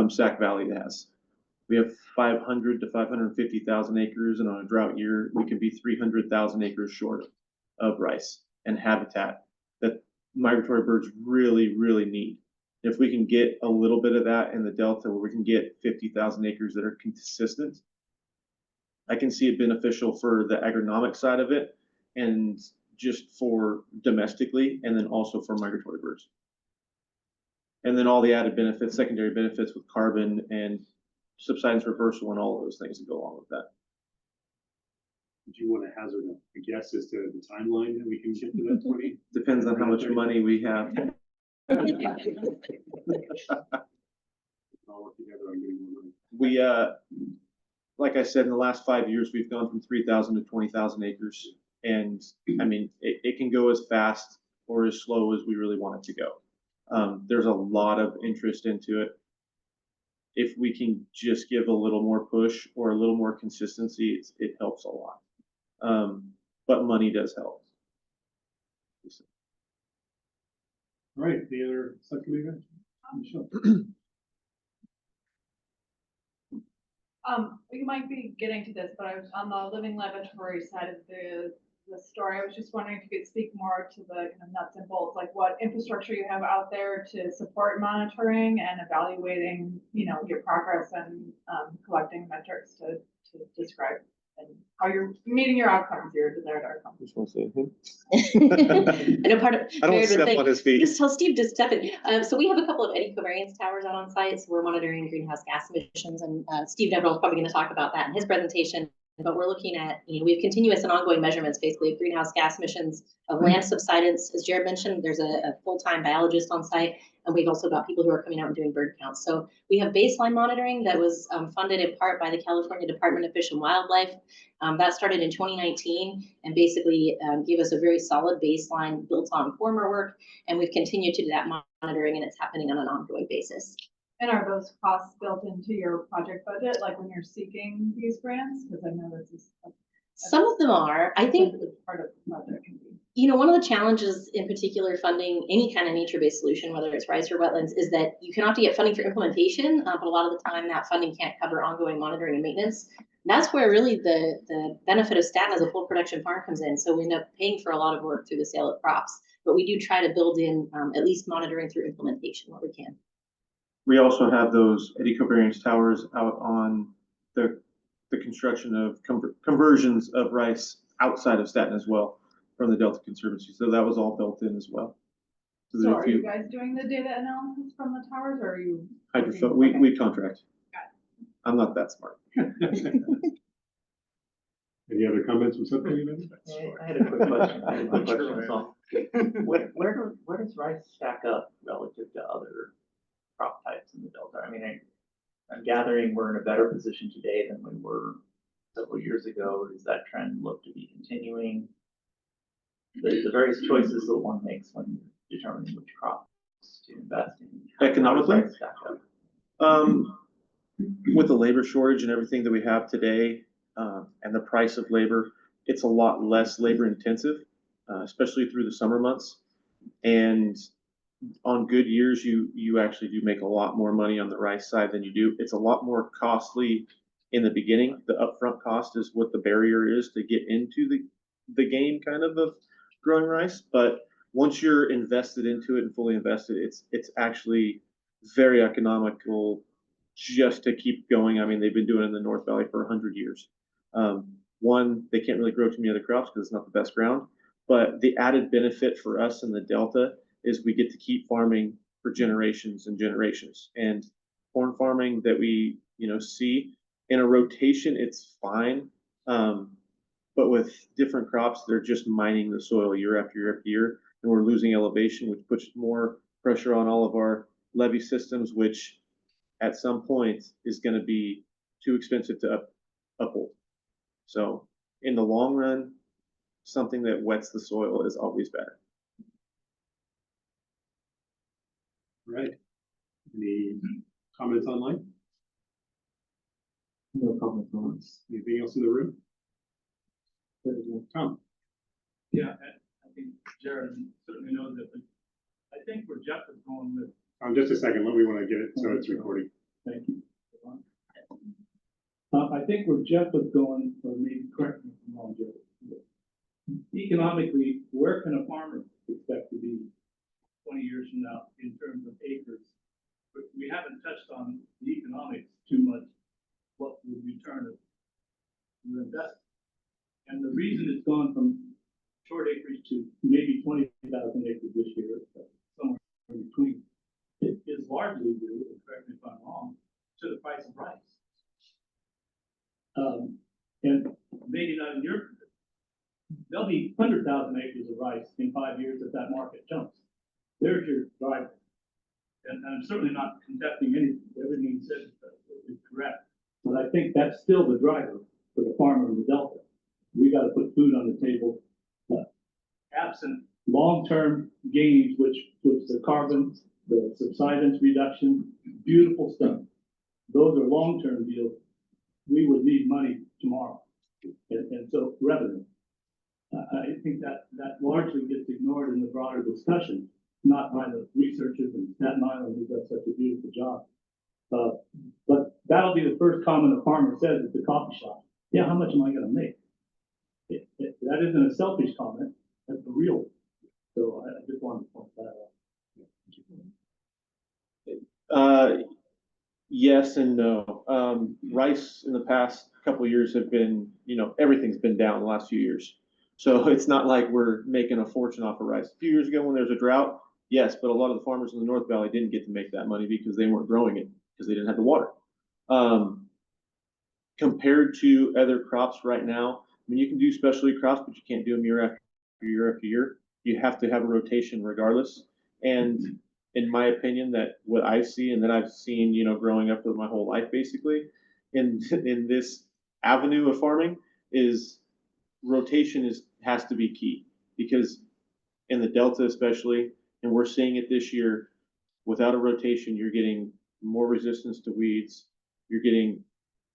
Sac Valley has. We have 500 to 550,000 acres, and on a drought year, we can be 300,000 acres short of rice and habitat that migratory birds really, really need. If we can get a little bit of that in the Delta, where we can get 50,000 acres that are consistent, I can see it beneficial for the agronomic side of it, and just for domestically, and then also for migratory birds. And then all the added benefits, secondary benefits with carbon and subsidence reversal and all of those things that go along with that. Do you want to hazard a guess as to the timeline that we can get to that 20? Depends on how much money we have. I'll work together on getting more money. We, like I said, in the last 5 years, we've gone from 3,000 to 20,000 acres. And I mean, it can go as fast or as slow as we really want it to go. There's a lot of interest into it. If we can just give a little more push or a little more consistency, it helps a lot. But money does help. All right, the other subcommittee guys? Michelle. We might be getting to this, but I was on the living laboratory side of the story. I was just wondering if you could speak more to the kind of nuts and bolts, like what infrastructure you have out there to support monitoring and evaluating, you know, your progress and collecting metrics to describe and how you're meeting your outcomes, your desired outcomes. Just want to say, I know part of. I don't want to step on his feet. Just tell Steve to step in. So we have a couple of eddy covariance towers out on site. So we're monitoring greenhouse gas emissions, and Steve Deverell is probably going to talk about that in his presentation. But we're looking at, you know, we have continuous and ongoing measurements, basically, of greenhouse gas emissions, of land subsidence. As Jerred mentioned, there's a full-time biologist on site, and we've also got people who are coming out and doing bird counts. So we have baseline monitoring that was funded in part by the California Department of Fish and Wildlife. That started in 2019 and basically gave us a very solid baseline built on former work. And we've continued to do that monitoring, and it's happening on an ongoing basis. And are those costs built into your project budget, like when you're seeking these grants? Because I know this is some of them are. I think part of the project can be. You know, one of the challenges in particular funding any kind of nature-based solution, whether it's rice or wetlands, is that you can often get funding for implementation, but a lot of the time that funding can't cover ongoing monitoring and maintenance. That's where really the benefit of Staten as a full production farm comes in. So we end up paying for a lot of work through the sale of crops, but we do try to build in at least monitoring through implementation where we can. we also have those eddy covariance towers out on the construction of conversions of rice outside of Staten as well from the Delta Conservancy. So that was all built in as well. So are you guys doing the data analysis from the towers, or are you? We contract. I'm not that smart. Any other comments from subcommittee members? I had a quick question. Where does rice stack up relative to other crop types in the Delta? I mean, I'm gathering we're in a better position today than we were several years ago. Does that trend look to be continuing? The various choices that one makes when determining which crops to invest in. Economically? With the labor shortage and everything that we have today, and the price of labor, it's a lot less labor intensive, especially through the summer months. And on good years, you actually do make a lot more money on the rice side than you do. It's a lot more costly in the beginning. The upfront cost is what the barrier is to get into the game kind of growing rice. But once you're invested into it and fully invested, it's actually very economical just to keep going. I mean, they've been doing it in the North Valley for 100 years. One, they can't really grow too many other crops because it's not the best ground. But the added benefit for us in the Delta is we get to keep farming for generations and generations. And corn farming that we, see in a rotation, it's fine. But with different crops, they're just mining the soil year after year after year, and we're losing elevation, which puts more pressure on all of our levee systems, which at some point is going to be too expensive to uphold. So in the long run, something that wets the soil is always better. All right. Any comments online? No comments on this. Anything else in the room? Tom? Yeah, I think Jerred certainly knows it, but I think where Jeff is going with. Just a second, we want to get it so it's recording. Thank you. I think where Jeff was going, or maybe correct me if I'm wrong, Jeff. Economically, where can a farmer expect to be 20 years from now in terms of acres? But we haven't touched on the economics too much. What would return of your investment? And the reason it's gone from short acreage to maybe 20,000 acres this year, somewhere in between, it is largely due, correct me if I'm wrong, to the price of rice. And maybe not in your, there'll be 100,000 acres of rice in 5 years if that market jumps. There's your driver. And I'm certainly not contesting anything. Everything you said is correct. But I think that's still the driver for the farmer in the Delta. We got to put food on the table. Absent long-term gains, which the carbon, the subsidence reduction, beautiful stuff. Those are long-term deals. We would need money tomorrow. And so revenue. I think that largely gets ignored in the broader discussion, not by the researchers in Staten Island who does such a beautiful job. But that'll be the first comment a farmer says at the coffee shop. Yeah, how much am I going to make? That isn't a selfish comment. That's the real. So I just wanted to point that out. Yes and no. Rice in the past couple of years have been, everything's been down the last few years. So it's not like we're making a fortune off of rice. A few years ago when there's a drought, yes, but a lot of the farmers in the North Valley didn't get to make that money because they weren't growing it because they didn't have the water. Compared to other crops right now, I mean, you can do specialty crops, but you can't do them year after year after year. You have to have a rotation regardless. And in my opinion, that what I see and that I've seen, growing up with my whole life, basically, in this avenue of farming is rotation has to be key, because in the Delta especially, and we're seeing it this year, without a rotation, you're getting more resistance to weeds, you're getting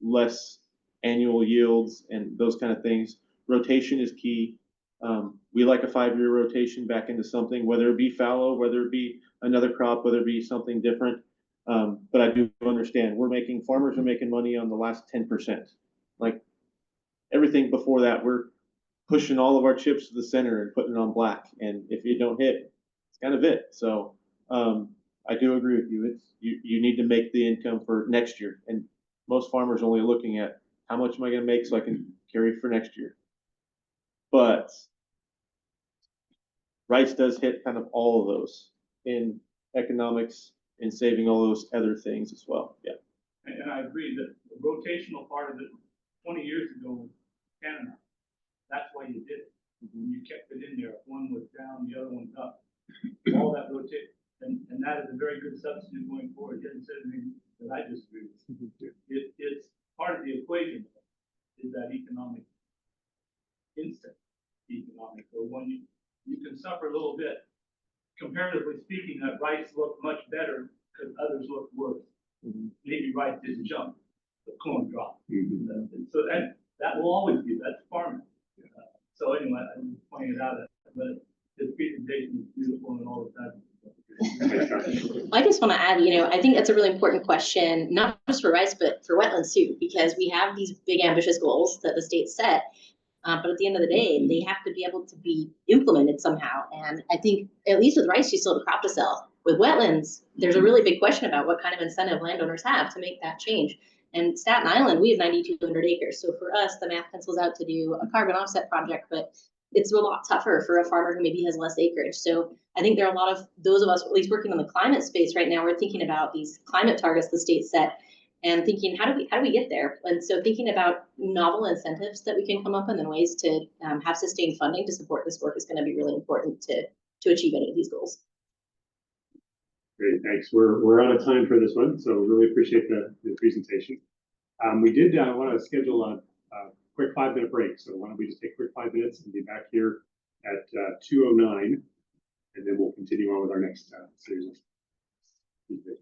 less annual yields and those kind of things. Rotation is key. We like a 5-year rotation back into something, whether it be fallow, whether it be another crop, whether it be something different. But I do understand farmers are making money on the last 10%. Like everything before that, we're pushing all of our chips to the center and putting it on black. And if you don't hit, it's kind of it. So I do agree with you. You need to make the income for next year. And most farmers are only looking at how much am I going to make so I can carry for next year. But rice does hit kind of all of those in economics and saving all those other things as well. Yeah. And I agree that the rotational part of it 20 years ago, Canada, that's why you did it. You kept it in there. If one was down, the other one's up. All that rotate, and that is a very good substitute going forward. He hasn't said anything that I disagree with. It's part of the equation is that economic instinct, or when you can suffer a little bit. Comparatively speaking, that rice looked much better because others looked worse. Maybe rice didn't jump, but corn dropped. So that will always be, that's farming. So anyway, I'm pointing it out, but this presentation is beautiful and all the time. I just want to add, I think that's a really important question, not just for rice, but for wetlands too, because we have these big ambitious goals that the state set. But at the end of the day, they have to be able to be implemented somehow. And I think, at least with rice, you still have a crop to sell. With wetlands, there's a really big question about what kind of incentive landowners have to make that change. And Staten Island, we have 9,200 acres. So for us, the math pencils out to do a carbon offset project, but it's a lot tougher for a farmer who maybe has less acreage. So I think there are a lot of those of us, at least working on the climate space right now, we're thinking about these climate targets the state set and thinking, how do we get there? And so thinking about novel incentives that we can come up with and ways to have sustained funding to support this work is going to be really important to achieve any of these goals. Great, thanks. We're out of time for this one, so really appreciate the presentation. We did want to schedule a quick 5-minute break, so why don't we just take a quick 5 minutes and be back here at 2:09, and then we'll continue on with our next series of presentations.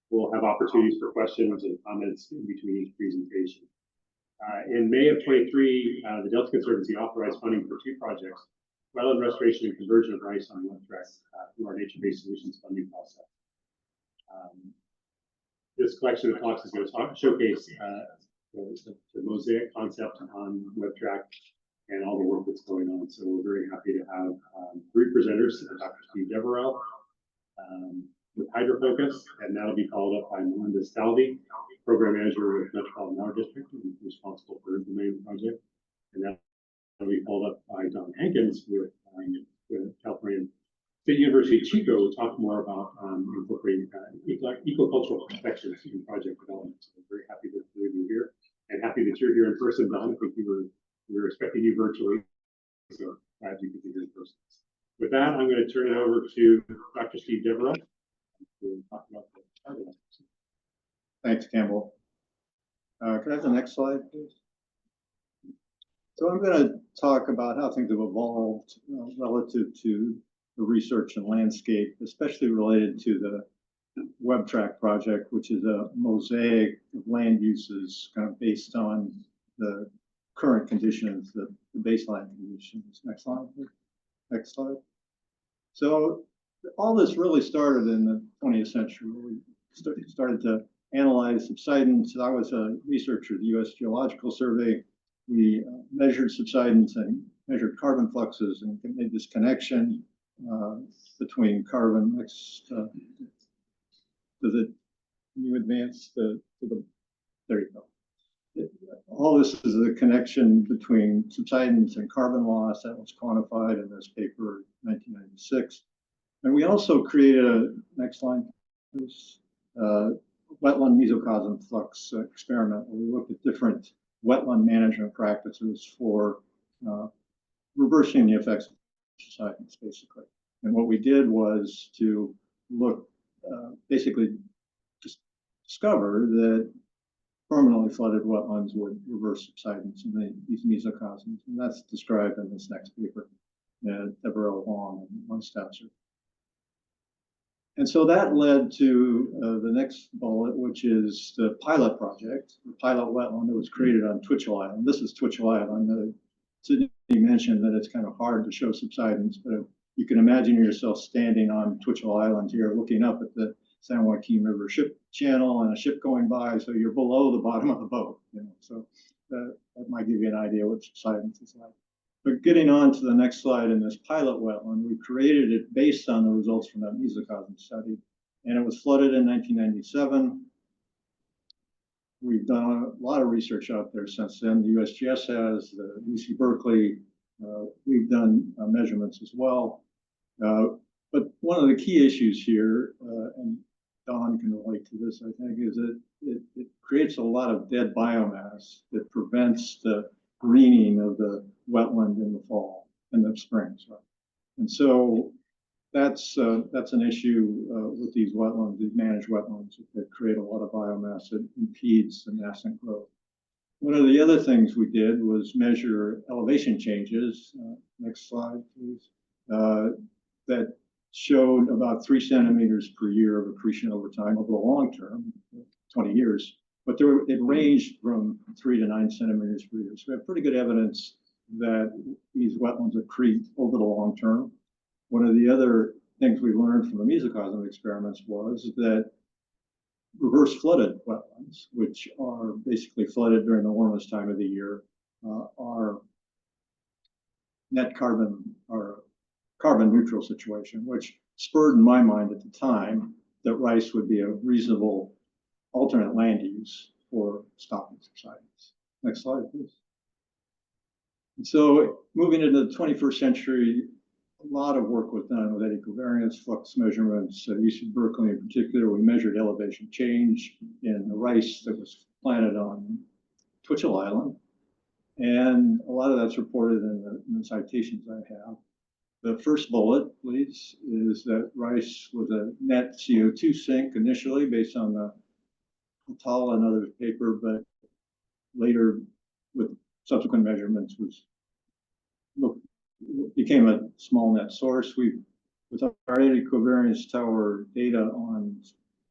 We'll have opportunities for questions and comments in between each presentation. In May of 23, the Delta Conservancy authorized funding for 2 projects, wetland restoration and conversion of rice on Webb Tract through our nature-based solutions funding process. This collection of talks is going to showcase the mosaic concept on Webb Tract and all the work that's going on. So we're very happy to have 3 presenters, Dr. Steve Deverell, with Hydro Focus, and that'll be followed up by Melinda Stalvey, Program Manager with Metropolitan Water District, and responsible for implementing the project. And that'll be followed up by Don Hankins with California State University Chico, to talk more about incorporating ecocultural perspectives in project development. So I'm very happy that you're here, and happy that you're here in person, Don. I think we were expecting you virtually, so glad you could be here in person. With that, I'm going to turn it over to Dr. Steve Deverell. Talk about the target. Thanks, Campbell. Can I have the next slide, please? So I'm going to talk about how things have evolved relative to the research and landscape, especially related to the Webb Tract project, which is a mosaic of land uses kind of based on the current conditions, the baseline conditions. Next slide, please. Next slide. So all this really started in the 20th century. We started to analyze subsidence. I was a researcher at the U.S. Geological Survey. We measured subsidence and measured carbon fluxes and made this connection between carbon. Next, does it? Can you advance to the? There you go. All this is a connection between subsidence and carbon loss that was quantified in this paper in 1996. And we also created a, next line, please, wetland mesocosm flux experiment, where we looked at different wetland management practices for reversing the effects of subsidence, basically. And what we did was to look, basically just discover that permanently flooded wetlands would reverse subsidence in these mesocosms. And that's described in this next paper, Deverell, Long, and Munstauser. And so that led to the next bullet, which is the pilot project, the pilot wetland that was created on Twitchell Island. This is Twitchell Island. Sydney mentioned that it's kind of hard to show subsidence, but you can imagine yourself standing on Twitchell Island here, looking up at the San Joaquin River ship channel and a ship going by, so you're below the bottom of the boat. So that might give you an idea what subsidence is like. But getting on to the next slide, in this pilot wetland, we created it based on the results from that mesocosm study, and it was flooded in 1997. We've done a lot of research out there since then. The USGS has, the UC Berkeley, we've done measurements as well. But one of the key issues here, and Don can relate to this, I think, is that it creates a lot of dead biomass that prevents the greening of the wetland in the fall and the spring. And so that's an issue with these wetlands, these managed wetlands, that create a lot of biomass that impedes the nascent growth. One of the other things we did was measure elevation changes. Next slide, please. That showed about 3 centimeters per year of accretion over time, over the long term, 20 years. But it ranged from 3 to 9 centimeters per year. So we have pretty good evidence that these wetlands accrete over the long term. One of the other things we learned from the mesocosm experiments was that reverse flooded wetlands, which are basically flooded during the warmest time of the year, are net carbon or carbon neutral situation, which spurred in my mind at the time that rice would be a reasonable alternate land use for stopping subsidence. Next slide, please. And so moving into the 21st century, a lot of work was done with eddy covariance, flux measurements. UC Berkeley in particular, we measured elevation change in the rice that was planted on Twitchell Island. And a lot of that's reported in the citations I have. The first bullet, please, is that rice was a net CO2 sink initially based on the Tall and others paper, but later with subsequent measurements became a small net source. With our eddy covariance tower data on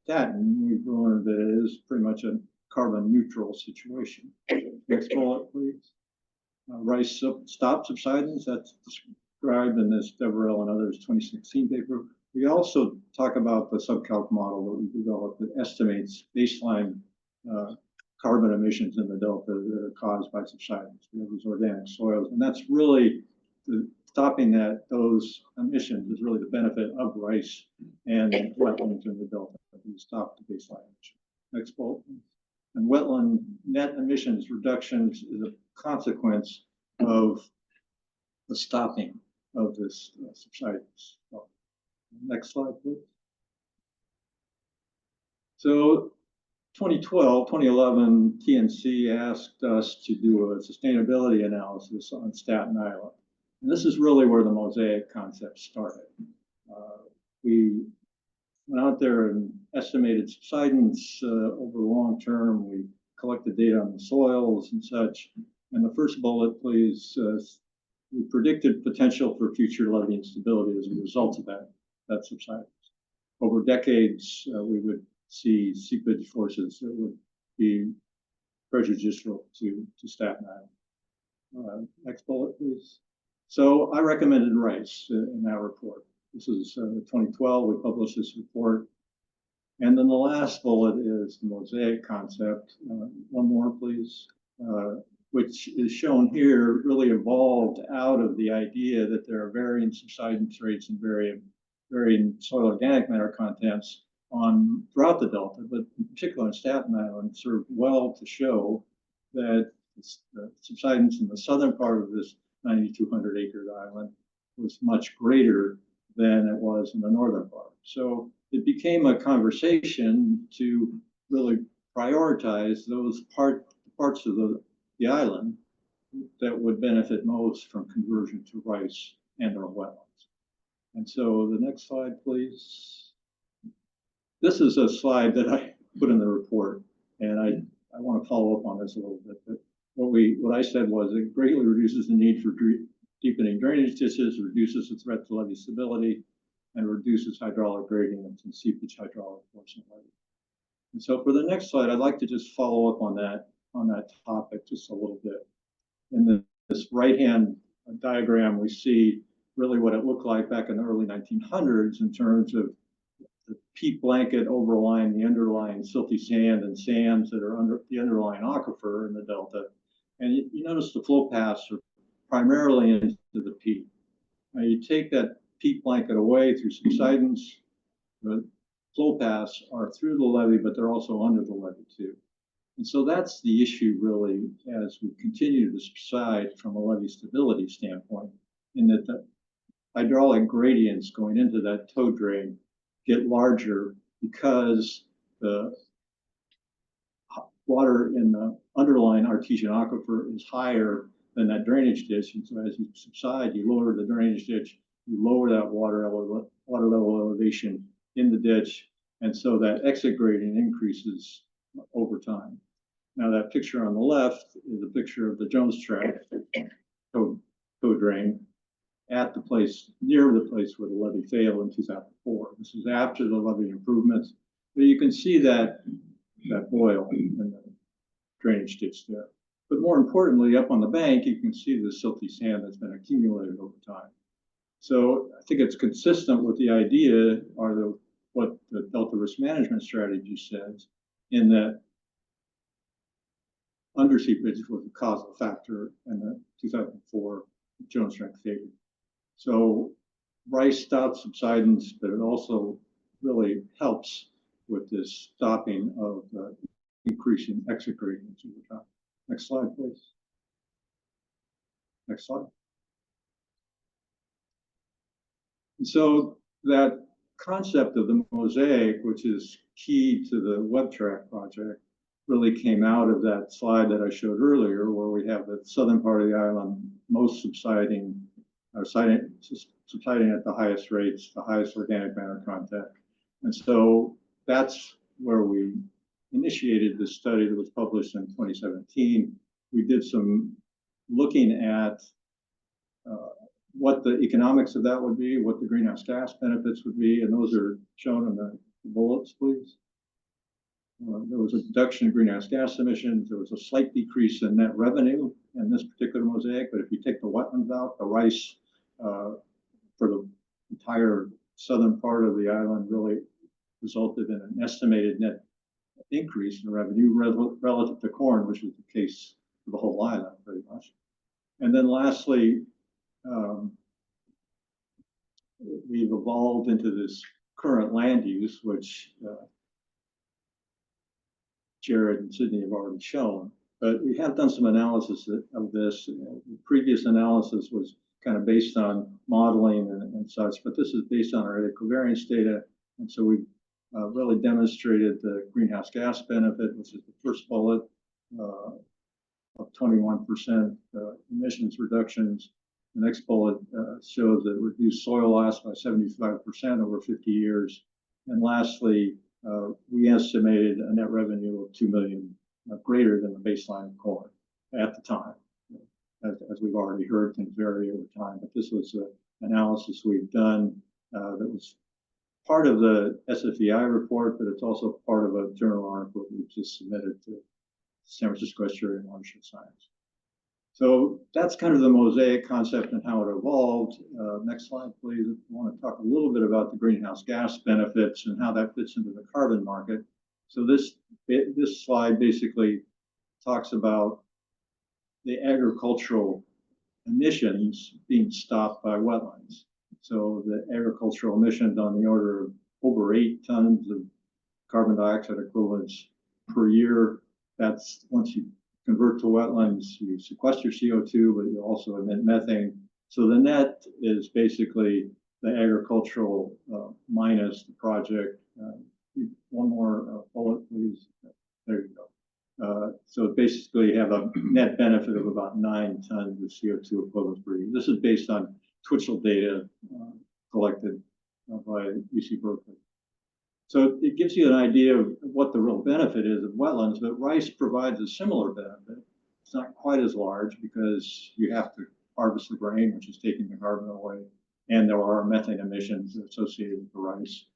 statin, we've learned that it is pretty much a carbon neutral situation. Next bullet, please. Rice stop subsidence, that's described in this Deverell and others 2016 paper. We also talk about the subcalc model that we developed that estimates baseline carbon emissions in the delta that are caused by subsidence. We have these organic soils, and that's really stopping those emissions is really the benefit of rice and wetlands in the delta. We stop the baseline emission. Next bullet. And wetland net emissions reductions is a consequence of the stopping of this subsidence. Next slide, please. So 2011, TNC asked us to do a sustainability analysis on Staten Island. And this is really where the mosaic concept started. We went out there and estimated subsidence over the long term. We collected data on the soils and such. And the first bullet, please, we predicted potential for future levee instability as a result of that subsidence. Over decades, we would see seepage forces that would be prejudicial to Staten Island. Next bullet, please. So I recommended rice in that report. This is 2012, we published this report. And then the last bullet is the mosaic concept. One more, please. Which is shown here, really evolved out of the idea that there are varying subsidence rates and varying soil organic matter contents throughout the delta, but in particular in Staten Island, served well to show that the subsidence in the southern part of this 9,200 acre island was much greater than it was in the northern part. So it became a conversation to really prioritize those parts of the island that would benefit most from conversion to rice and or wetlands. And so the next slide, please. This is a slide that I put in the report, and I want to follow up on this a little bit. But what I said was it greatly reduces the need for deepening drainage ditches, reduces the threat to levee stability, and reduces hydraulic gradients and seepage hydraulic force in levee. And so for the next slide, I'd like to just follow up on that topic just a little bit. In this right-hand diagram, we see really what it looked like back in the early 1900s in terms of the peat blanket overlying the underlying silty sand and sands that are under the underlying aquifer in the delta. And you notice the flow paths are primarily into the peat. Now you take that peat blanket away through subsidence, the flow paths are through the levee, but they're also under the levee too. And so that's the issue really as we continue to subside from a levee stability standpoint, in that the hydraulic gradients going into that toe drain get larger because the water in the underlying artesian aquifer is higher than that drainage ditch. And so as you subside, you lower the drainage ditch, you lower that water level elevation in the ditch. And so that exit gradient increases over time. Now that picture on the left is a picture of the Jones Tract toe drain at the place, near the place where the levee failed in 2004. This is after the levee improvements, but you can see that boil in the drainage ditch there. But more importantly, up on the bank, you can see the silty sand that's been accumulated over time. So I think it's consistent with the idea, or what the Delta risk management strategy says, in that underseepage was a causal factor in the 2004 Jones Tract failure. So rice stops subsidence, but it also really helps with this stopping of increasing exit gradients over time. Next slide, please. Next slide. And so that concept of the mosaic, which is key to the Webb Tract project, really came out of that slide that I showed earlier, where we have the southern part of the island most subsiding at the highest rates, the highest organic matter content. And so that's where we initiated this study that was published in 2017. We did some looking at what the economics of that would be, what the greenhouse gas benefits would be, and those are shown in the bullets, please. There was a reduction in greenhouse gas emissions. There was a slight decrease in net revenue in this particular mosaic, but if you take the wetlands out, the rice for the entire southern part of the island really resulted in an estimated net increase in revenue relative to corn, which was the case for the whole island pretty much. And then lastly, we've evolved into this current land use, which Jerred and Sydney have already shown, but we have done some analysis of this. The previous analysis was kind of based on modeling and such, but this is based on our eddy covariance data. And so we really demonstrated the greenhouse gas benefit, which is the first bullet, of 21% emissions reductions. The next bullet shows that reduced soil loss by 75% over 50 years. And lastly, we estimated a net revenue of $2 million, greater than the baseline of corn at the time. As we've already heard, things vary over time, but this was an analysis we've done that was part of the SFEI report, but it's also part of a journal article we just submitted to San Francisco Estuary and Watershed Science. So that's kind of the mosaic concept and how it evolved. Next slide, please. I want to talk a little bit about the greenhouse gas benefits and how that fits into the carbon market. So this slide basically talks about the agricultural emissions being stopped by wetlands. So the agricultural emissions on the order of over 8 tons of carbon dioxide equivalents per year. That's once you convert to wetlands, you sequester CO2, but you also emit methane. So the net is basically the agricultural minus the project. One more bullet, please. There you go. So basically you have a net benefit of about 9 tons of CO2 equivalent per year. This is based on Twitchell data collected by UC Berkeley. So it gives you an idea of what the real benefit is of wetlands, but rice provides a similar benefit. It's not quite as large because you have to harvest the grain, which is taking the carbon away, and there are methane emissions associated with the rice,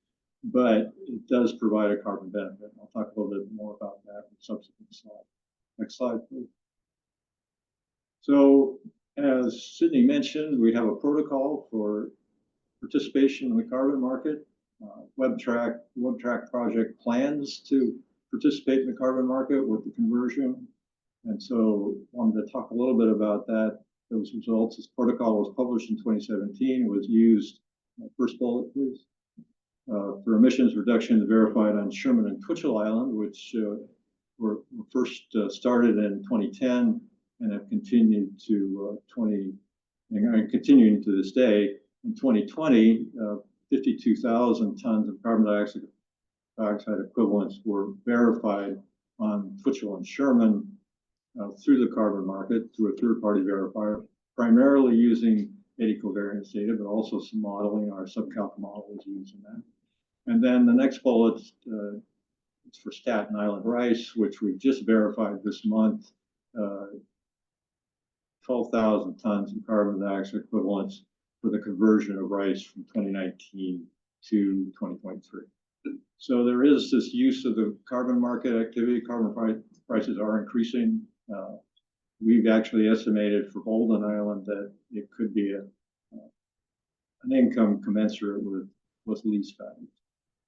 but it does provide a carbon benefit. I'll talk a little bit more about that in subsequent slides. Next slide, please. So as Sydney mentioned, we have a protocol for participation in the carbon market. Webb Tract project plans to participate in the carbon market with the conversion. And so wanted to talk a little bit about that. Those results. This protocol was published in 2017. It was used, first bullet, please, for emissions reduction verified on Sherman and Twitchell Island, which were first started in 2010 and have continued to continuing to this day. In 2020, 52,000 tons of carbon dioxide equivalents were verified on Twitchell and Sherman through the carbon market through a third-party verifier, primarily using eddy covariance data, but also some modeling. Our subcalc model is using that. And then the next bullet is for Staten Island rice, which we just verified this month, 12,000 tons of carbon dioxide equivalents for the conversion of rice from 2019 to 2023. So there is this use of the carbon market activity. Carbon prices are increasing. We've actually estimated for Bolden Island that it could be an income commensurate with lease values.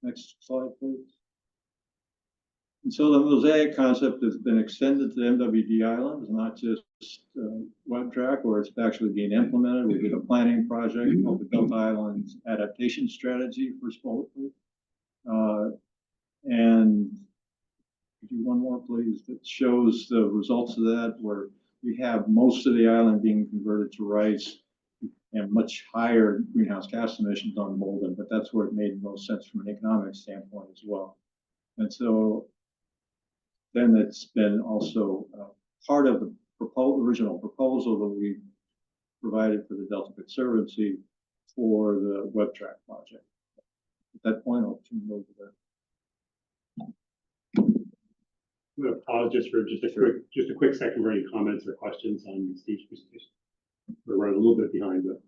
Next slide, please. And so the mosaic concept has been extended to MWD Islands, not just Webb Tract, where it's actually being implemented. We did a planning project called the Delta Islands Adaptation Strategy for Spoltly. And do one more, please, that shows the results of that, where we have most of the island being converted to rice and much higher greenhouse gas emissions on Bolden, but that's where it made most sense from an economic standpoint as well. And so then it's been also part of the original proposal that we provided for the Delta Conservancy for the Webb Tract project. At that point, I'll turn it over there. I'm going to pause just for just a quick second for any comments or questions on Steve's presentation. We're running a little bit behind, but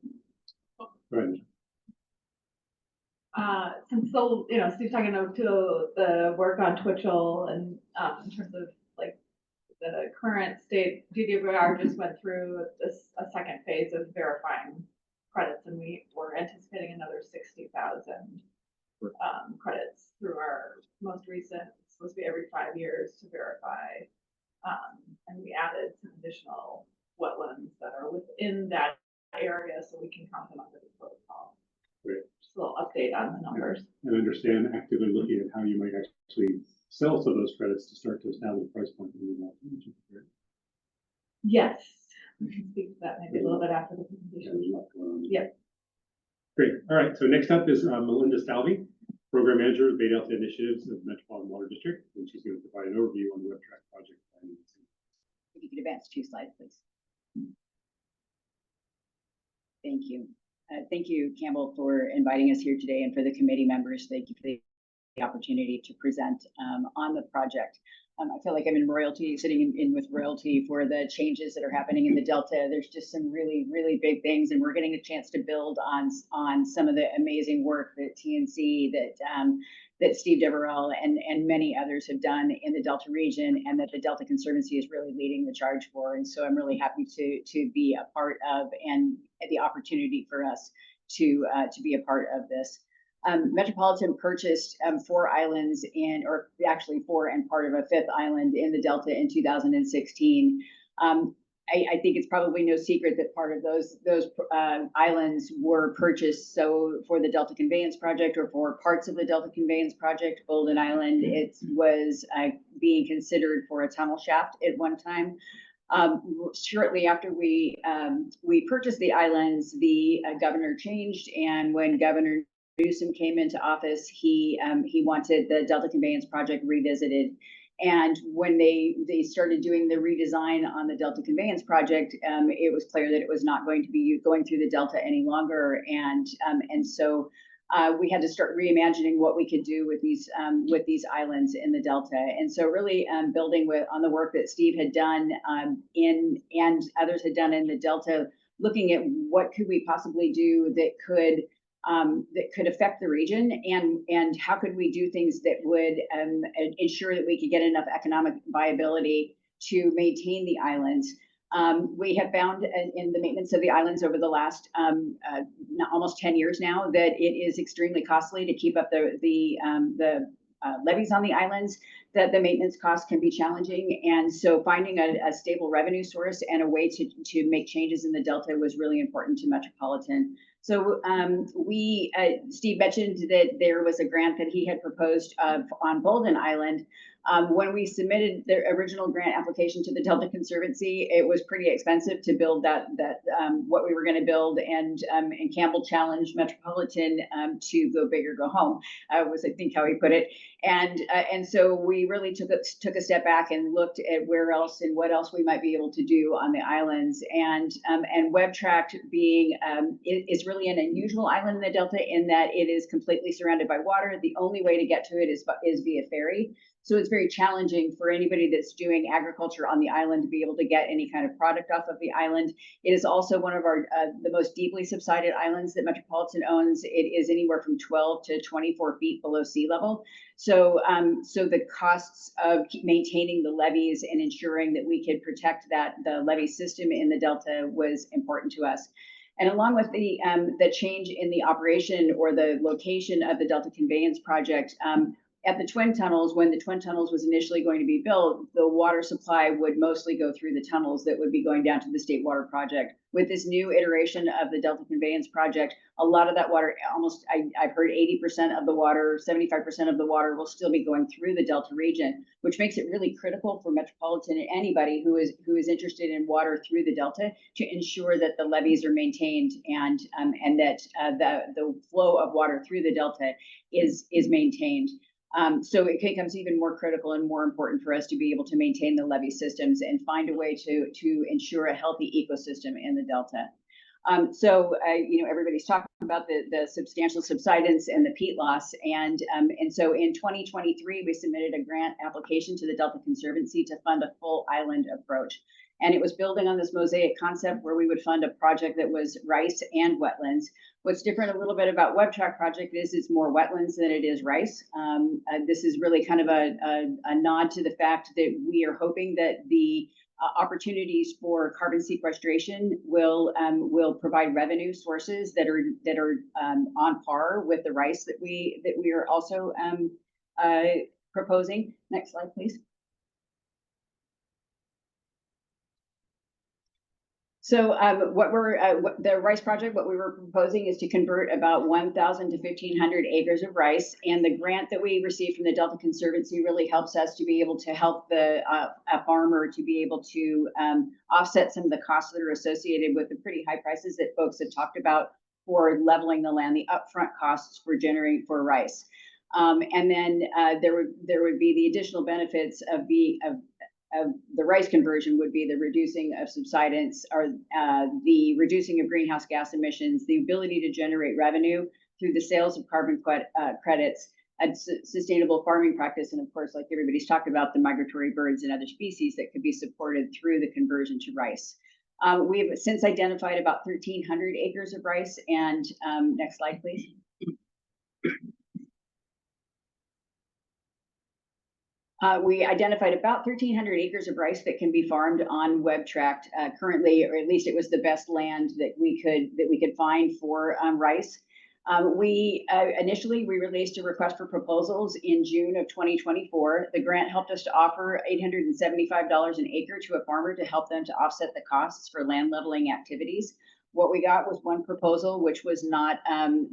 go ahead. Since Steve's talking to the work on Twitchell and in terms of like the current state, DPIIC just went through a second phase of verifying credits, and we were anticipating another 60,000 credits through our most recent. It's supposed to be every 5 years to verify, and we added some additional wetlands that are within that area, so we can count them under the protocol. Great. Just a little update on the numbers. And understand actively looking at how you might actually sell some of those credits to start to establish a price point. Yes, we can speak to that maybe a little bit after the presentation. Yep. Great. All right. So next up is Melinda Stalvey, Program Manager of Bay Delta Initiatives of Metropolitan Water District, and she's going to provide an overview on the Webb Tract project. If you could advance 2 slides, please. Thank you. Thank you, Campbell, for inviting us here today, and for the committee members. Thank you for the opportunity to present on the project. I feel like I'm in royalty, sitting in with royalty for the changes that are happening in the Delta. There's just some really, really big things, and we're getting a chance to build on some of the amazing work that TNC, that Steve Deverell and many others have done in the Delta region, and that the Delta Conservancy is really leading the charge for. And so I'm really happy to be a part of, and the opportunity for us to be a part of this. Metropolitan purchased 4 islands or actually 4 and part of a 5th island in the Delta in 2016. I think it's probably no secret that part of those islands were purchased for the Delta Conveyance Project, or for parts of the Delta Conveyance Project. Bolden Island, it was being considered for a tunnel shaft at one time. Shortly after we purchased the islands, the governor changed, and when Governor Newsom came into office, he wanted the Delta Conveyance Project revisited. And when they started doing the redesign on the Delta Conveyance Project, it was clear that it was not going to be going through the Delta any longer. And so we had to start reimagining what we could do with these islands in the Delta. And so really building on the work that Steve had done and others had done in the Delta, looking at what could we possibly do that could affect the region, and how could we do things that would ensure that we could get enough economic viability to maintain the islands. We have found in the maintenance of the islands over the last almost 10 years now that it is extremely costly to keep up the levies on the islands, that the maintenance costs can be challenging. And so finding a stable revenue source and a way to make changes in the Delta was really important to Metropolitan. So Steve mentioned that there was a grant that he had proposed on Bolden Island. When we submitted the original grant application to the Delta Conservancy, it was pretty expensive to build what we were going to build, and Campbell challenged Metropolitan to go big or go home, was I think how he put it. And so we really took a step back and looked at where else and what else we might be able to do on the islands. And Webb Tract being is really an unusual island in the Delta, in that it is completely surrounded by water. The only way to get to it is via ferry. So it's very challenging for anybody that's doing agriculture on the island to be able to get any kind of product off of the island. It is also one of the most deeply subsided islands that Metropolitan owns. It is anywhere from 12 to 24 feet below sea level. So the costs of maintaining the levees and ensuring that we could protect the levee system in the Delta was important to us. And along with the change in the operation or the location of the Delta Conveyance Project, at the twin tunnels, when the twin tunnels was initially going to be built, the water supply would mostly go through the tunnels that would be going down to the State Water Project. With this new iteration of the Delta Conveyance Project, a lot of that water, almost, I've heard 80% of the water, 75% of the water will still be going through the Delta region, which makes it really critical for Metropolitan and anybody who is interested in water through the Delta to ensure that the levees are maintained and that the flow of water through the Delta is maintained. So it becomes even more critical and more important for us to be able to maintain the levee systems and find a way to ensure a healthy ecosystem in the Delta. You know, everybody's talking about the substantial subsidence and the peat loss. And so in 2023, we submitted a grant application to the Delta Conservancy to fund a full island approach. And it was building on this mosaic concept where we would fund a project that was rice and wetlands. What's different a little bit about Webb Tract project is it's more wetlands than it is rice. This is really kind of a nod to the fact that we are hoping that the opportunities for carbon sequestration will provide revenue sources that are on par with the rice that we are also proposing. Next slide, please. So the rice project, what we were proposing is to convert about 1,000 to 1,500 acres of rice. And the grant that we received from the Delta Conservancy really helps us to be able to help a farmer to be able to offset some of the costs that are associated with the pretty high prices that folks have talked about for leveling the land, the upfront costs for generating for rice. And then there would be the additional benefits of the rice conversion would be the reducing of subsidence or the reducing of greenhouse gas emissions, the ability to generate revenue through the sales of carbon credits, and sustainable farming practice, and of course, like everybody's talked about, the migratory birds and other species that could be supported through the conversion to rice. We have since identified about 1,300 acres of rice, and next slide, please. We identified about 1,300 acres of rice that can be farmed on Webb Tract currently, or at least it was the best land that we could find for rice. Initially we released a request for proposals in June of 2024. The grant helped us to offer $875 an acre to a farmer to help them to offset the costs for land leveling activities. What we got was one proposal, which was not,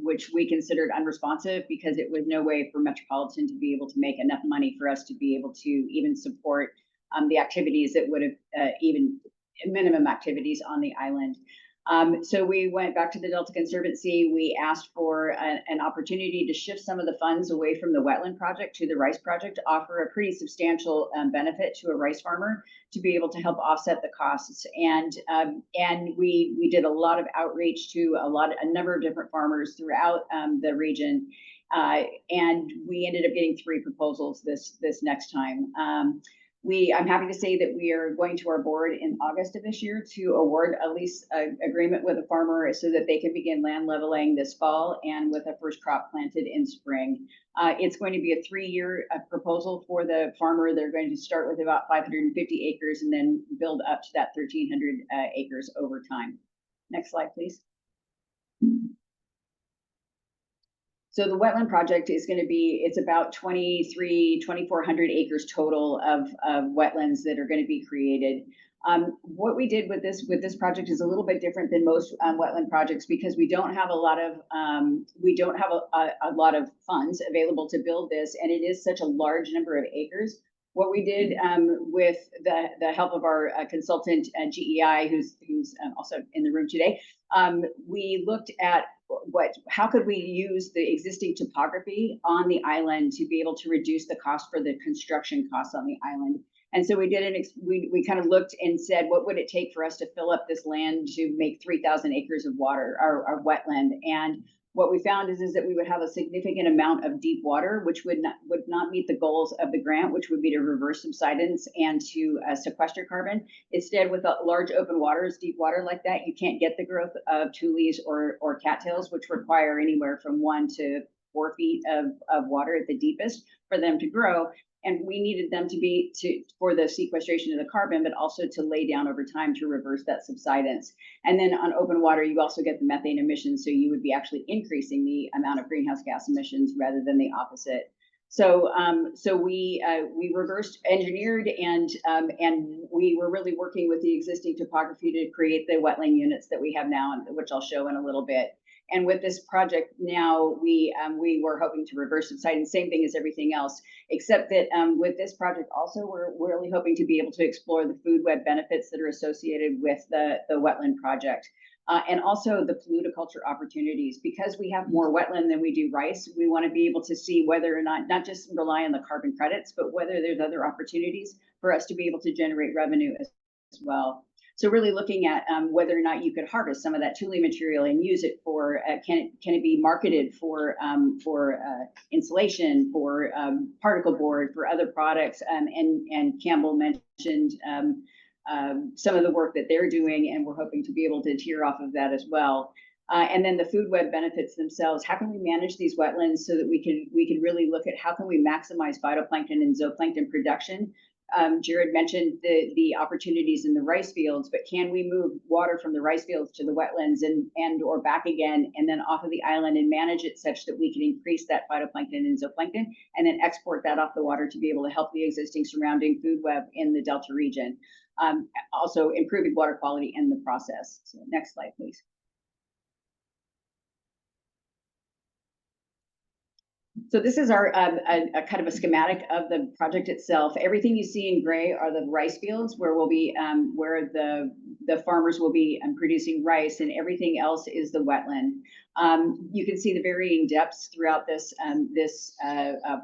which we considered unresponsive because it was no way for Metropolitan to be able to make enough money for us to be able to even support the activities that would have even minimum activities on the island. So we went back to the Delta Conservancy. We asked for an opportunity to shift some of the funds away from the wetland project to the rice project to offer a pretty substantial benefit to a rice farmer to be able to help offset the costs. And we did a lot of outreach to a number of different farmers throughout the region. And we ended up getting 3 proposals this next time. I'm happy to say that we are going to our board in August of this year to award a lease agreement with a farmer so that they can begin land leveling this fall and with a first crop planted in spring. It's going to be a 3-year proposal for the farmer. They're going to start with about 550 acres and then build up to that 1,300 acres over time. Next slide, please. So the wetland project is going to be, it's about 2,400 acres total of wetlands that are going to be created. What we did with this project is a little bit different than most wetland projects because we don't have a lot of funds available to build this, and it is such a large number of acres. What we did with the help of our consultant GEI, who's also in the room today, we looked at how could we use the existing topography on the island to be able to reduce the cost for the construction costs on the island. And so we did we kind of looked and said, what would it take for us to fill up this land to make 3,000 acres of water, our wetland? And what we found is that we would have a significant amount of deep water, which would not meet the goals of the grant, which would be to reverse subsidence and to sequester carbon. Instead, with large open waters, deep water like that, you can't get the growth of tules or cattails, which require anywhere from 1 to 4 feet of water at the deepest for them to grow. And we needed them for the sequestration of the carbon, but also to lay down over time to reverse that subsidence. And then on open water, you also get the methane emissions. So you would be actually increasing the amount of greenhouse gas emissions rather than the opposite. So we reversed engineered and we were really working with the existing topography to create the wetland units that we have now, and which I'll show in a little bit. And with this project now, we were hoping to reverse the site, and same thing as everything else, except that with this project also, we're really hoping to be able to explore the food web benefits that are associated with the wetland project. And also the polluticulture opportunities. Because we have more wetland than we do rice, we want to be able to see whether or not just rely on the carbon credits, but whether there's other opportunities for us to be able to generate revenue as well. So really looking at whether or not you could harvest some of that tule material and use it for, can it be marketed for insulation, for particle board, for other products, and Campbell mentioned some of the work that they're doing, and we're hoping to be able to tier off of that as well. And then the food web benefits themselves. How can we manage these wetlands so that we can really look at how can we maximize phytoplankton and zooplankton production? Jerred mentioned the opportunities in the rice fields, but can we move water from the rice fields to the wetlands and or back again, and then off of the island and manage it such that we can increase that phytoplankton and zooplankton, and then export that off the water to be able to help the existing surrounding food web in the Delta region. Also improving water quality in the process. So next slide, please. So this is our a kind of a schematic of the project itself. Everything you see in gray are the rice fields where we'll be where the farmers will be producing rice, and everything else is the wetland. You can see the varying depths throughout this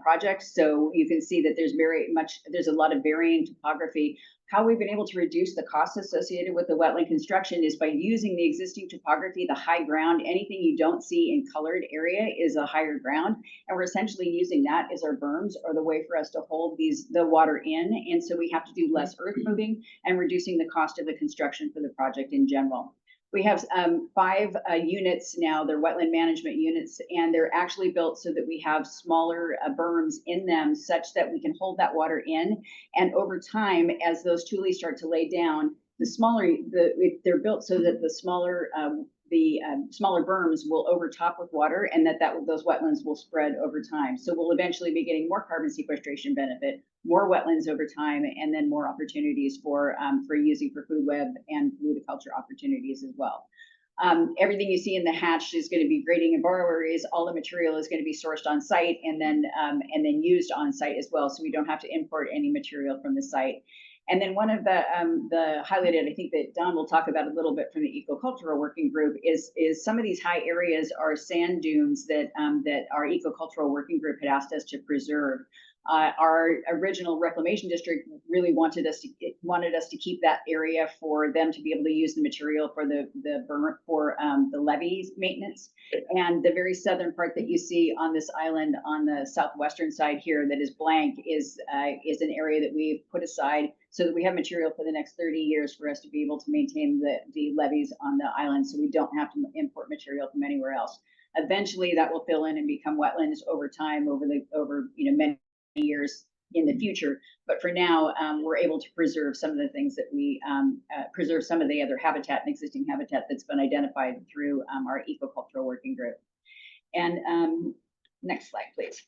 project. So you can see that there's a lot of varying topography. How we've been able to reduce the costs associated with the wetland construction is by using the existing topography, the high ground. Anything you don't see in colored area is a higher ground, and we're essentially using that as our berms, or the way for us to hold the water in. And so we have to do less earth moving and reducing the cost of the construction for the project in general. We have 5 units now. They're wetland management units, and they're actually built so that we have smaller berms in them, such that we can hold that water in. And over time, as those tules start to lay down, they're built so that the smaller berms will overtop with water, and those wetlands will spread over time. So we'll eventually be getting more carbon sequestration benefit, more wetlands over time, and then more opportunities for using for food web and polluticulture opportunities as well. Everything you see in the hatch is going to be grading and borrow areas. All the material is going to be sourced on site and then used on site as well, so we don't have to import any material from the site. And then one of the highlighted, I think that Don will talk about a little bit from the ecocultural working group, is some of these high areas are sand dunes that our ecocultural working group had asked us to preserve. Our original reclamation district really wanted us to keep that area for them to be able to use the material for the levees maintenance. And the very southern part that you see on this island on the southwestern side here that is blank is an area that we've put aside so that we have material for the next 30 years for us to be able to maintain the levees on the island, so we don't have to import material from anywhere else. Eventually that will fill in and become wetlands over time, over many years in the future. But for now, we're able to preserve some of the things that we preserve some of the other habitat and existing habitat that's been identified through our ecocultural working group. And next slide, please.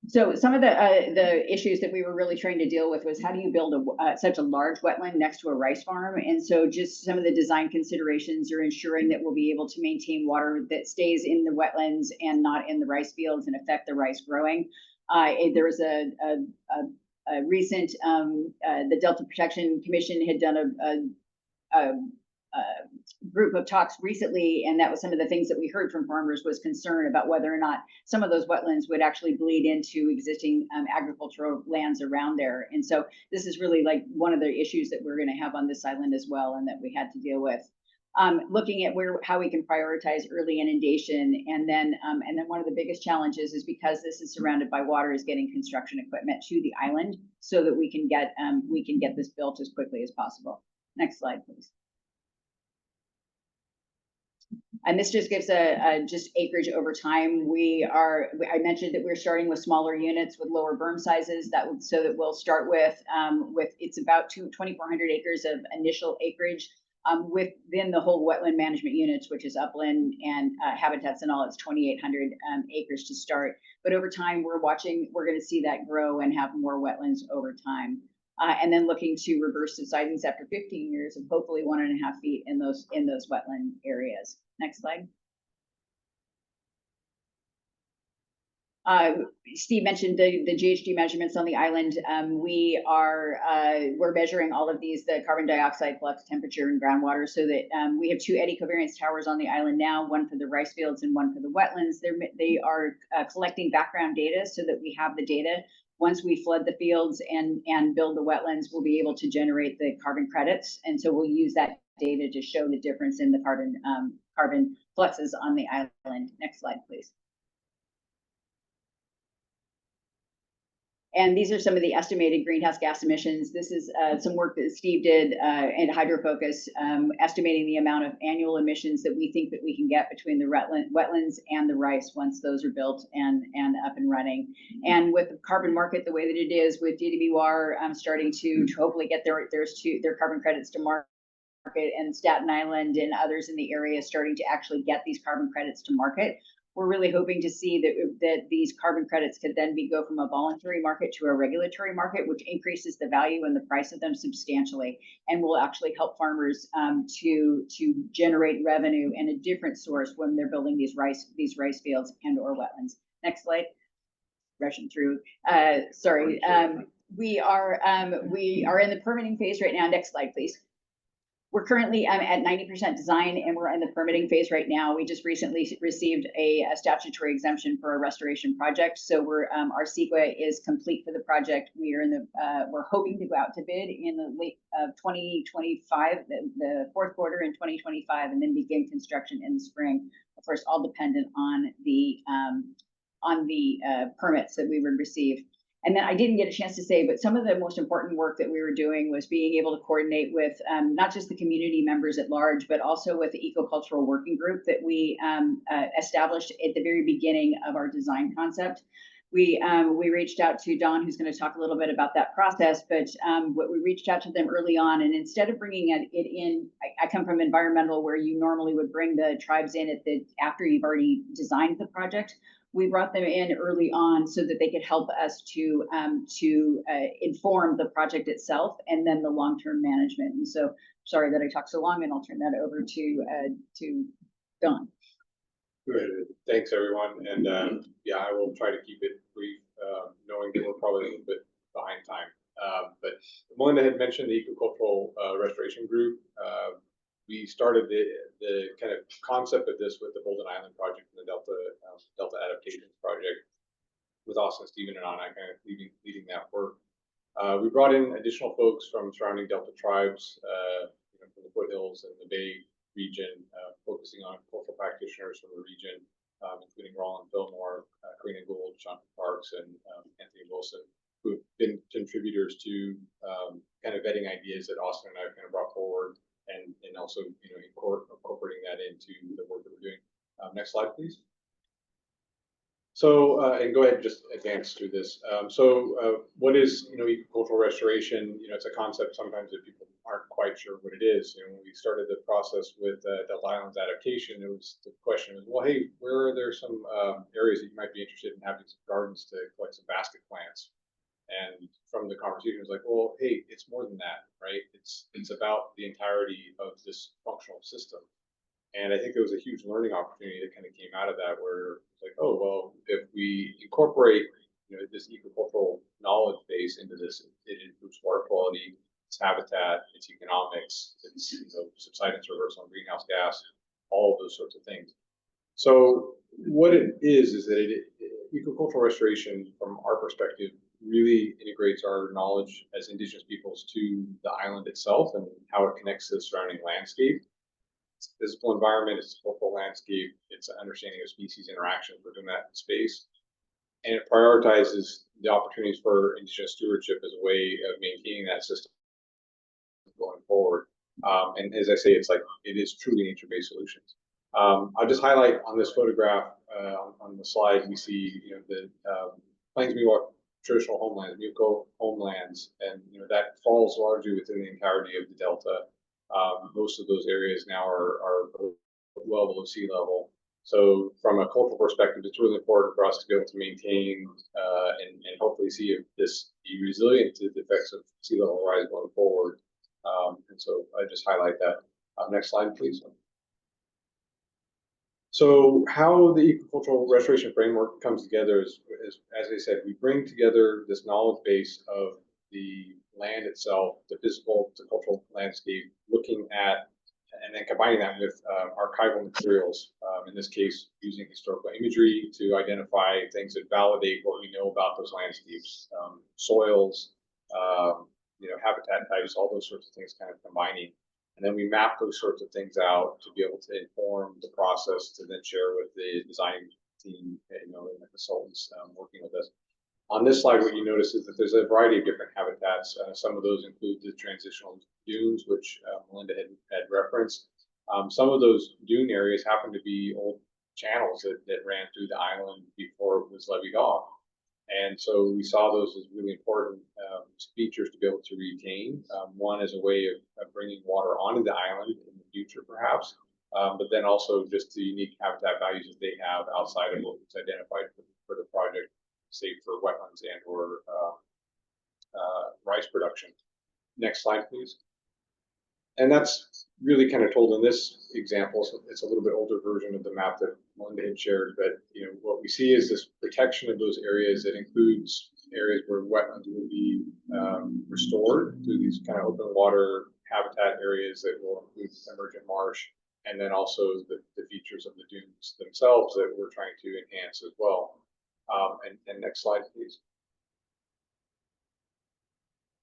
So some of the issues that we were really trying to deal with was how do you build such a large wetland next to a rice farm? And so just some of the design considerations are ensuring that we'll be able to maintain water that stays in the wetlands and not in the rice fields and affect the rice growing. There was a recent, the Delta Protection Commission had done a group of talks recently, and that was some of the things that we heard from farmers was concern about whether or not some of those wetlands would actually bleed into existing agricultural lands around there. And so this is really like one of the issues that we're going to have on this island as well, and that we had to deal with. Looking at how we can prioritize early inundation, and then one of the biggest challenges is because this is surrounded by water, is getting construction equipment to the island so that we can get this built as quickly as possible. Next slide, please. And this just gives just acreage over time. I mentioned that we're starting with smaller units with lower berm sizes. So that we'll start with it's about 2,400 acres of initial acreage. Within the whole wetland management units, which is upland and habitats and all, it's 2,800 acres to start. But over time, we're going to see that grow and have more wetlands over time. And then looking to reverse subsidence after 15 years of hopefully 1.5 feet in those wetland areas. Next slide. Steve mentioned the GHG measurements on the island. We're measuring all of these, the carbon dioxide flux, temperature, and groundwater, so that we have 2 eddy covariance towers on the island now, one for the rice fields and one for the wetlands. They are collecting background data so that we have the data. Once we flood the fields and build the wetlands, we'll be able to generate the carbon credits. And so we'll use that data to show the difference in the carbon fluxes on the island. Next slide, please. And these are some of the estimated greenhouse gas emissions. This is some work that Steve did at HydroFocus, estimating the amount of annual emissions that we think that we can get between the wetlands and the rice once those are built and up and running. And with the carbon market the way that it is, with DWR starting to hopefully get their carbon credits to market, and Staten Island and others in the area starting to actually get these carbon credits to market, we're really hoping to see that these carbon credits could then go from a voluntary market to a regulatory market, which increases the value and the price of them substantially, and will actually help farmers to generate revenue in a different source when they're building these rice fields and or wetlands. Next slide. Rushing through. Sorry. We are in the permitting phase right now. Next slide, please. We're currently at 90% design, and we're in the permitting phase right now. We just recently received a statutory exemption for a restoration project, so our CEQA is complete for the project. We're hoping to go out to bid in the late of 2025, the fourth quarter in 2025, and then begin construction in the spring. Of course, all dependent on the permits that we would receive. And then I didn't get a chance to say, but some of the most important work that we were doing was being able to coordinate with not just the community members at large, but also with the ecocultural working group that we established at the very beginning of our design concept. We reached out to Don, who's going to talk a little bit about that process, but we reached out to them early on, and instead of bringing it in, I come from environmental, where you normally would bring the tribes in after you've already designed the project. We brought them in early on so that they could help us to inform the project itself and then the long-term management. And so, sorry that I talked so long, and I'll turn that over to Don. Good. Thanks, everyone. And yeah, I will try to keep it brief, knowing that we're probably a little bit behind time. But Melinda had mentioned the ecocultural restoration group. We started the kind of concept of this with the Golden Island project and the Delta Adaptations project with Austin, Stephen, and I kind of leading that work. We brought in additional folks from surrounding Delta tribes, from the foothills and the Bay region, focusing on cultural practitioners from the region, including Roland Fillmore, Karina Gould, Jonathan Parks, and Anthony Wilson, who have been contributors to kind of vetting ideas that Austin and I have kind of brought forward, and also incorporating that into the work that we're doing. Next slide, please. So, and go ahead and just advance through this. What is ecocultural restoration? It's a concept sometimes that people aren't quite sure what it is. When we started the process with Delta Island's adaptation, the question was, well, hey, where are there some areas that you might be interested in having some gardens to collect some basket plants? And from the conversation, it was like, well, hey, it's more than that, right? It's about the entirety of this functional system. And I think there was a huge learning opportunity that kind of came out of that, where it's like, oh, well, if we incorporate this ecocultural knowledge base into this, it improves water quality, its habitat, its economics, its subsidence reversal on greenhouse gas, all of those sorts of things. So what it is that ecocultural restoration, from our perspective, really integrates our knowledge as Indigenous peoples to the island itself and how it connects to the surrounding landscape. It's physical environment, it's cultural landscape, it's an understanding of species interactions within that space. And it prioritizes the opportunities for Indigenous stewardship as a way of maintaining that system going forward. And as I say, it is truly nature-based solutions. I'll just highlight on this photograph on the slide, we see the Plains Miwok traditional homelands, Muko homelands, and that falls largely within the entirety of the Delta. Most of those areas now are well below sea level. So from a cultural perspective, it's really important for us to be able to maintain and hopefully see if this be resilient to the effects of sea level rise going forward. And so I just highlight that. Next slide, please. So how the ecocultural restoration framework comes together is, as I said, we bring together this knowledge base of the land itself, the physical to cultural landscape, looking at and then combining that with archival materials, in this case, using historical imagery to identify things that validate what we know about those landscapes, soils, habitat types, all those sorts of things kind of combining. And then we map those sorts of things out to be able to inform the process to then share with the design team, and the consultants working with us. On this slide, what you notice is that there's a variety of different habitats. Some of those include the transitional dunes, which Melinda had referenced. Some of those dune areas happen to be old channels that ran through the island before it was levied off. And so we saw those as really important features to be able to retain. One as a way of bringing water onto the island in the future, perhaps, but then also just the unique habitat values that they have outside of what was identified for the project, say for wetlands and or rice production. Next slide, please. And that's really kind of told in this example. So it's a little bit older version of the map that Melinda had shared, but what we see is this protection of those areas that includes areas where wetlands will be restored through these kind of open water habitat areas that will include emergent marsh, and then also the features of the dunes themselves that we're trying to enhance as well. And next slide, please.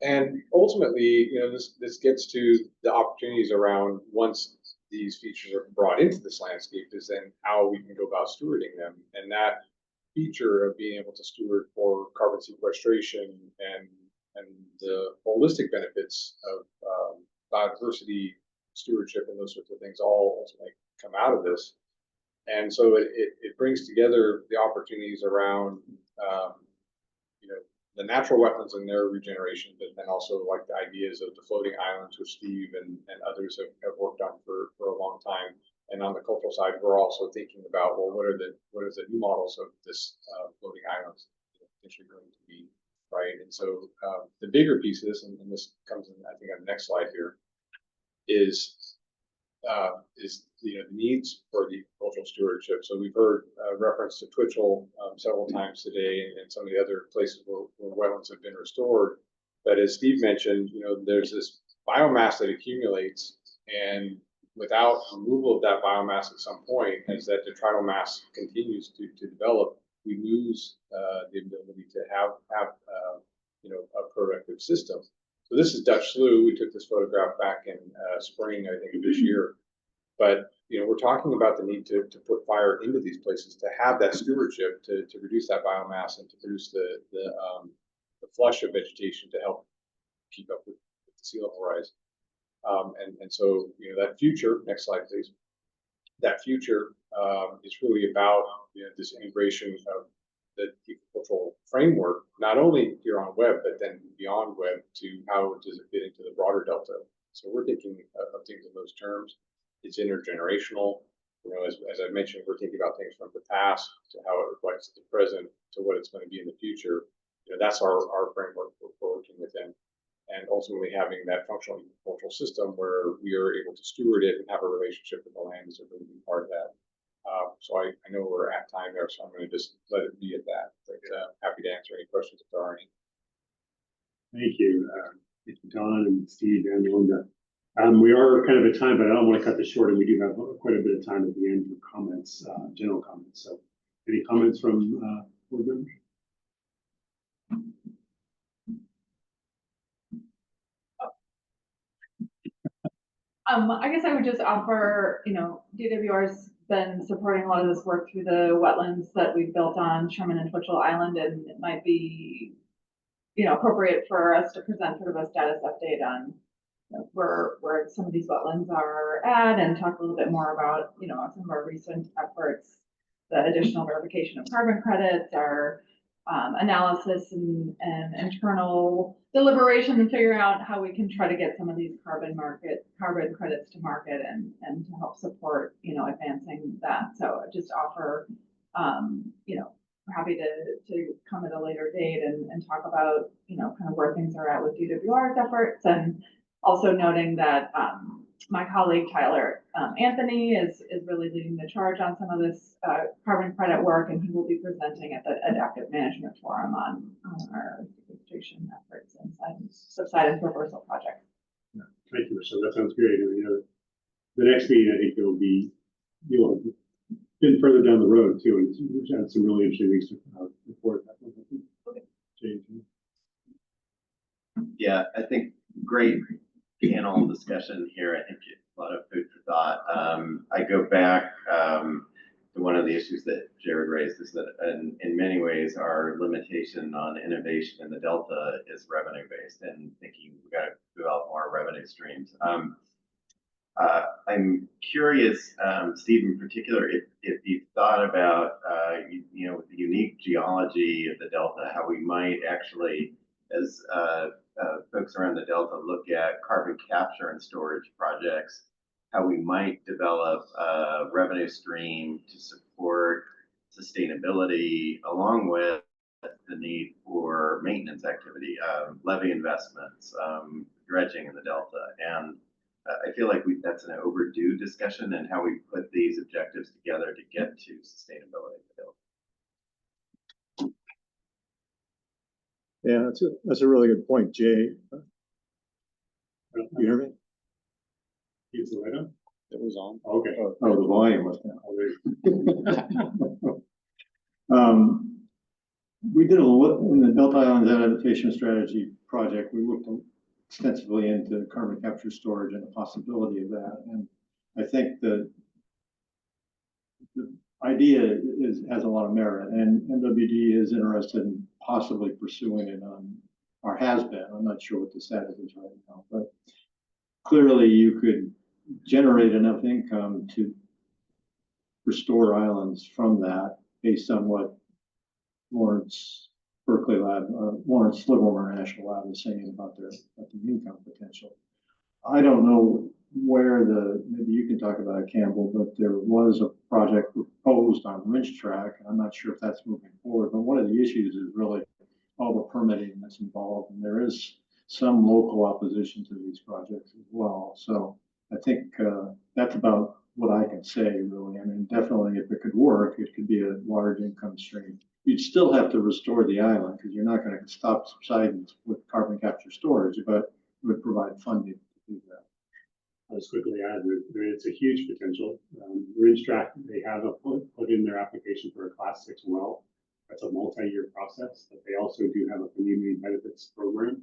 And ultimately, this gets to the opportunities around once these features are brought into this landscape is then how we can go about stewarding them. And that feature of being able to steward for carbon sequestration and the holistic benefits of biodiversity stewardship and those sorts of things all ultimately come out of this. And so it brings together the opportunities around the natural wetlands and their regeneration, but then also like the ideas of the floating islands, which Steve and others have worked on for a long time. And on the cultural side, we're also thinking about, well, what are the new models of this floating islands potentially going to be, right? And so the bigger piece of this, and this comes in, I think, on the next slide here, is the needs for the cultural stewardship. So we've heard reference to Twitchell several times today, and some of the other places where wetlands have been restored. But as Steve mentioned, there's this biomass that accumulates, and without removal of that biomass at some point, as that detrital mass continues to develop, we lose the ability to have a productive system. So this is Dutch Slough. We took this photograph back in spring, I think, of this year. But we're talking about the need to put fire into these places, to have that stewardship, to reduce that biomass and to produce the flush of vegetation to help keep up with the sea level rise. And so that future, next slide, please. That future is really about this integration of the ecocultural framework, not only here on Webb, but then beyond Webb to how does it fit into the broader Delta. So we're thinking of things in those terms. It's intergenerational. As I mentioned, we're thinking about things from the past to how it reflects the present to what it's going to be in the future. That's our framework we're working within. And ultimately having that functional cultural system where we are able to steward it and have a relationship with the land is a really big part of that. So I know we're at time there, so I'm going to just let it be at that. But happy to answer any questions if there are any. Thank you. Thank you, Don and Steve and Melinda. We are kind of at time, but I don't want to cut this short, and we do have quite a bit of time at the end for comments, general comments. So any comments from board members? I guess I would just offer, DWR's been supporting a lot of this work through the wetlands that we've built on Sherman and Twitchell Island, and it might be, appropriate for us to present sort of a status update on where some of these wetlands are at, and talk a little bit more about, some of our recent efforts, the additional verification of carbon credits, our analysis and internal deliberation and figuring out how we can try to get some of these carbon credits to market and to help support, advancing that. So just offer, we're happy to come at a later date and talk about, kind of where things are at with DWR's efforts, and also noting that, my colleague Tyler Anthony is really leading the charge on some of this carbon credit work, and he will be presenting at the Adaptive Management Forum on our sequestration efforts and subsidence reversal project. Yeah, thank you, Michelle. That sounds great. And, the next meeting, I think you'll have been further down the road too, and we've had some really interesting things to report. Okay. Yeah, I think great panel discussion here. I think a lot of food for thought. I go back to one of the issues that Jerred raised, is that in many ways our limitation on innovation in the Delta is revenue based, and thinking we got to develop more revenue streams. I'm curious, Steve in particular, if you thought about with the unique geology of the Delta, how we might actually, as folks around the Delta look at carbon capture and storage projects, how we might develop a revenue stream to support sustainability, along with the need for maintenance activity, levee investments, dredging in the Delta. And I feel like that's an overdue discussion, and how we put these objectives together to get to sustainability in the Delta. Yeah, that's a really good point, Jay. You hear me? Is the light on? It was on. Okay. Oh, the volume was down. We did in the Delta Islands Adaptation Strategy project. We looked extensively into carbon capture storage and the possibility of that. And I think the idea has a lot of merit, and MWD is interested in possibly pursuing it or has been. I'm not sure what the status is right now, but clearly you could generate enough income to restore islands from that, based on what Lawrence Livermore National Lab is saying about the income potential. I don't know where maybe you can talk about it, Campbell, but there was a project proposed on Tract, and I'm not sure if that's moving forward, but one of the issues is really all the permitting that's involved, and there is some local opposition to these projects as well. So I think that's about what I can say, really. I mean, definitely if it could work, it could be a large income stream. You'd still have to restore the island, because you're not going to stop subsidence with carbon capture storage, but it would provide funding to do that. I'll just quickly add that it's a huge potential. Tract, they have put in their application for a Class 6 well. That's a multi-year process, but they also do have a community benefits program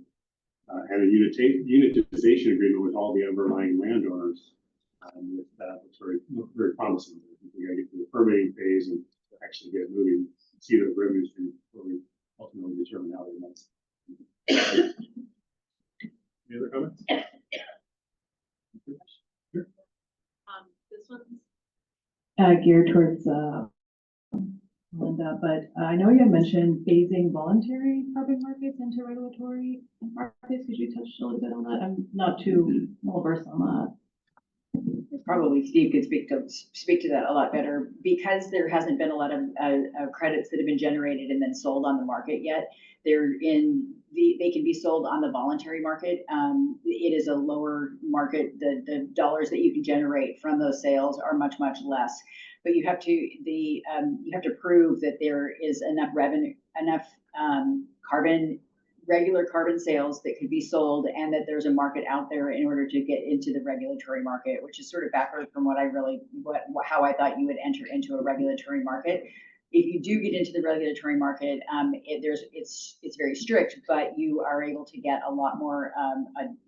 and a unitization agreement with all the underlying landowners. With that, it's very promising. We got to get to the permitting phase and actually get it moving, see the revenue stream before we ultimately determine how they invest. Any other comments? This one's geared towards Linda, but I know you had mentioned phasing voluntary carbon markets into regulatory markets. Could you touch a little bit on that? I'm not too well versed on that. Probably Steve could speak to that a lot better, because there hasn't been a lot of credits that have been generated and then sold on the market yet. They can be sold on the voluntary market. It is a lower market. The dollars that you can generate from those sales are much less. But you have to prove that there is enough revenue, enough regular carbon sales that could be sold, and that there's a market out there in order to get into the regulatory market, which is sort of backward from how I thought you would enter into a regulatory market. If you do get into the regulatory market, it's very strict, but you are able to get a lot more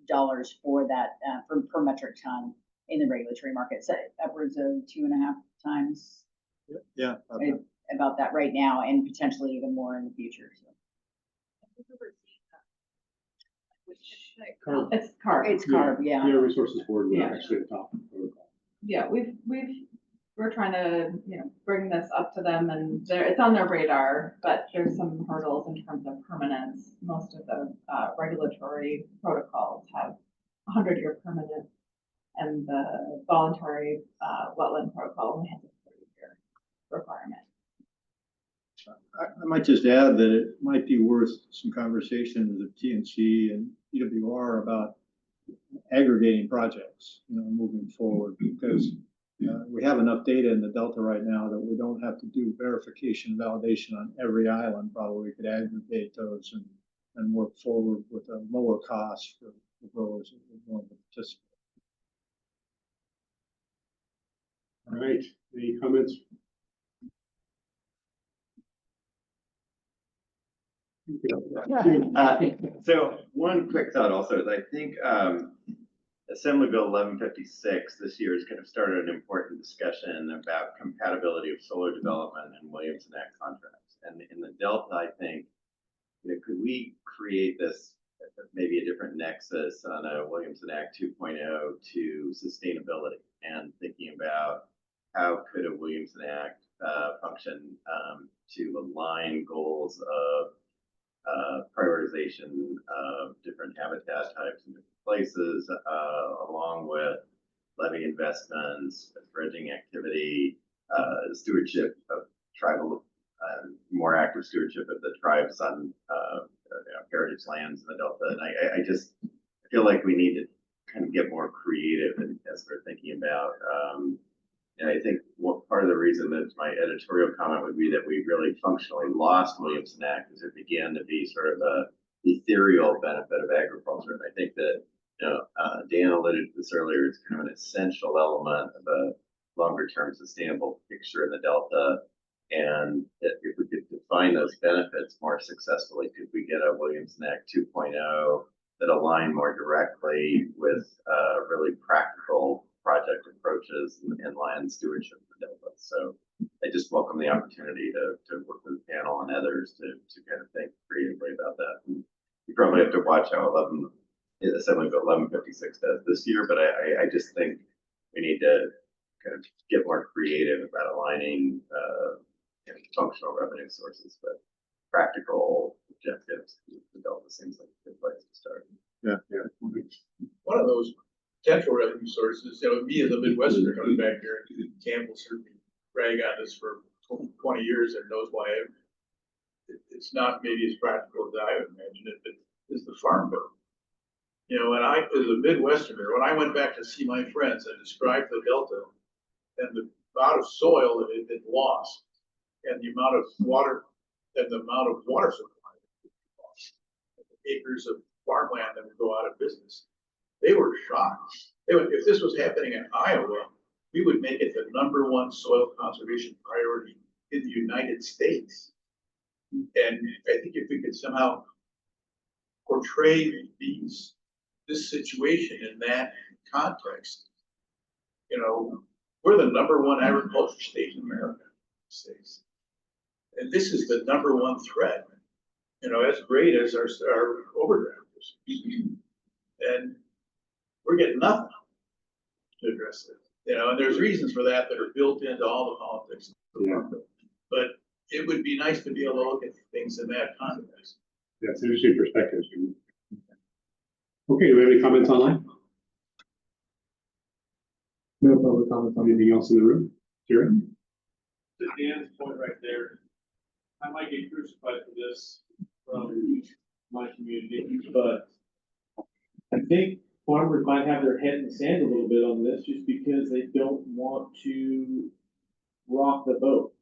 dollars for that per metric ton in the regulatory market, so upwards of 2.5 times. Yeah, about that right now, and potentially even more in the future. So. It's CARB. It's CARB, yeah. Resources Board was actually a top protocol. Yeah, we've we're trying to, bring this up to them and it's on their radar, but there's some hurdles in terms of permanence. Most of the regulatory protocols have 100-year permanence, and the voluntary wetland protocol only has a 30-year requirement. I might just add that it might be worth some conversations with TNC and EWR about aggregating projects, moving forward, because we have enough data in the Delta right now that we don't have to do verification validation on every island. Probably we could aggregate those and work forward with a lower cost for the growers that would want to participate. All right, any comments? So one quick thought also is I think Assembly Bill 1156 this year has kind of started an important discussion about compatibility of solar development and Williamson Act contracts. And in the Delta, I think, could we create this maybe a different nexus on a Williamson Act 2.0 to sustainability and thinking about how could a Williamson Act function to align goals of prioritization of different habitat types in different places, along with levy investments, dredging activity, stewardship of tribal, more active stewardship of the tribes on heritage lands in the Delta. And I just feel like we need to kind of get more creative as we're thinking about. And I think what part of the reason that my editorial comment would be that we really functionally lost Williamson Act is it began to be sort of a ethereal benefit of agriculture. And I think that, Dan alluded to this earlier, it's kind of an essential element of a longer term sustainable picture in the Delta. And if we could define those benefits more successfully, could we get a Williamson Act 2.0 that align more directly with really practical project approaches and land stewardship in the Delta? So I just welcome the opportunity to work with the panel and others to kind of think creatively about that. And you probably have to watch how Assembly Bill 1156 does this year, but I just think we need to kind of get more creative about aligning functional revenue sources with practical objectives. The Delta seems like a good place to start. Yeah. One of those potential revenue sources, me as a Midwesterner coming back here, Campbell certainly brag on this for 20 years and knows why it's not maybe as practical as I would imagine it, but is the farm bill. And I, as a Midwesterner, when I went back to see my friends, I described the Delta and the amount of soil that had been lost and the amount of water supply that would be lost, acres of farmland that would go out of business. They were shocked. If this was happening in Iowa, we would make it the #1 soil conservation priority in the United States. And I think if we could somehow portray this situation in that context, we're the #1 agriculture state in America, states. And this is the #1 threat, as great as our overdraft is. And we're getting nothing to address it. And there's reasons for that are built into all the politics. But it would be nice to be able to look at things in that context. That's an interesting perspective. Okay, do we have any comments online? No public comments on anything else in the room? Jerred? To Dan's point right there, I might get crucified for this from my community, but I think farmers might have their head in the sand a little bit on this just because they don't want to rock the boat.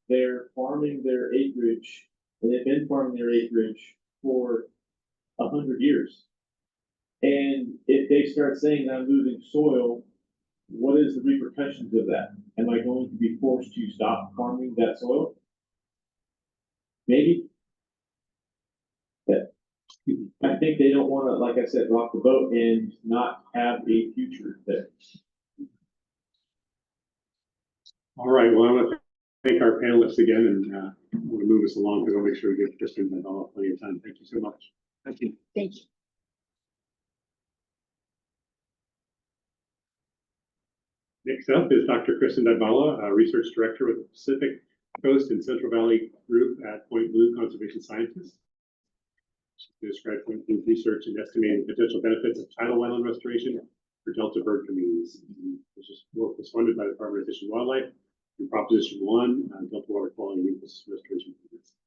They're farming their acreage, and they've been farming their acreage for 100 years. And if they start saying I'm losing soil, what is the repercussions of that? Am I going to be forced to stop farming that soil? Maybe. But I think they don't want to, like I said, rock the boat and not have a future there. All right, well, I want to thank our panelists again, and I want to move us along because I'll make sure we give Kristen and all plenty of time. Thank you so much. Thank you. Thank you. Next up is Dr. Kristen Dadbala, Research Director with the Pacific Coast and Central Valley Group at Point Blue Conservation Scientist. She described Point Blue's research and estimating potential benefits of tidal wetland restoration for Delta bird communities. This work was funded by the Department of Fish and Wildlife in Proposition 1, Delta Water Quality and Ecosystem Restoration.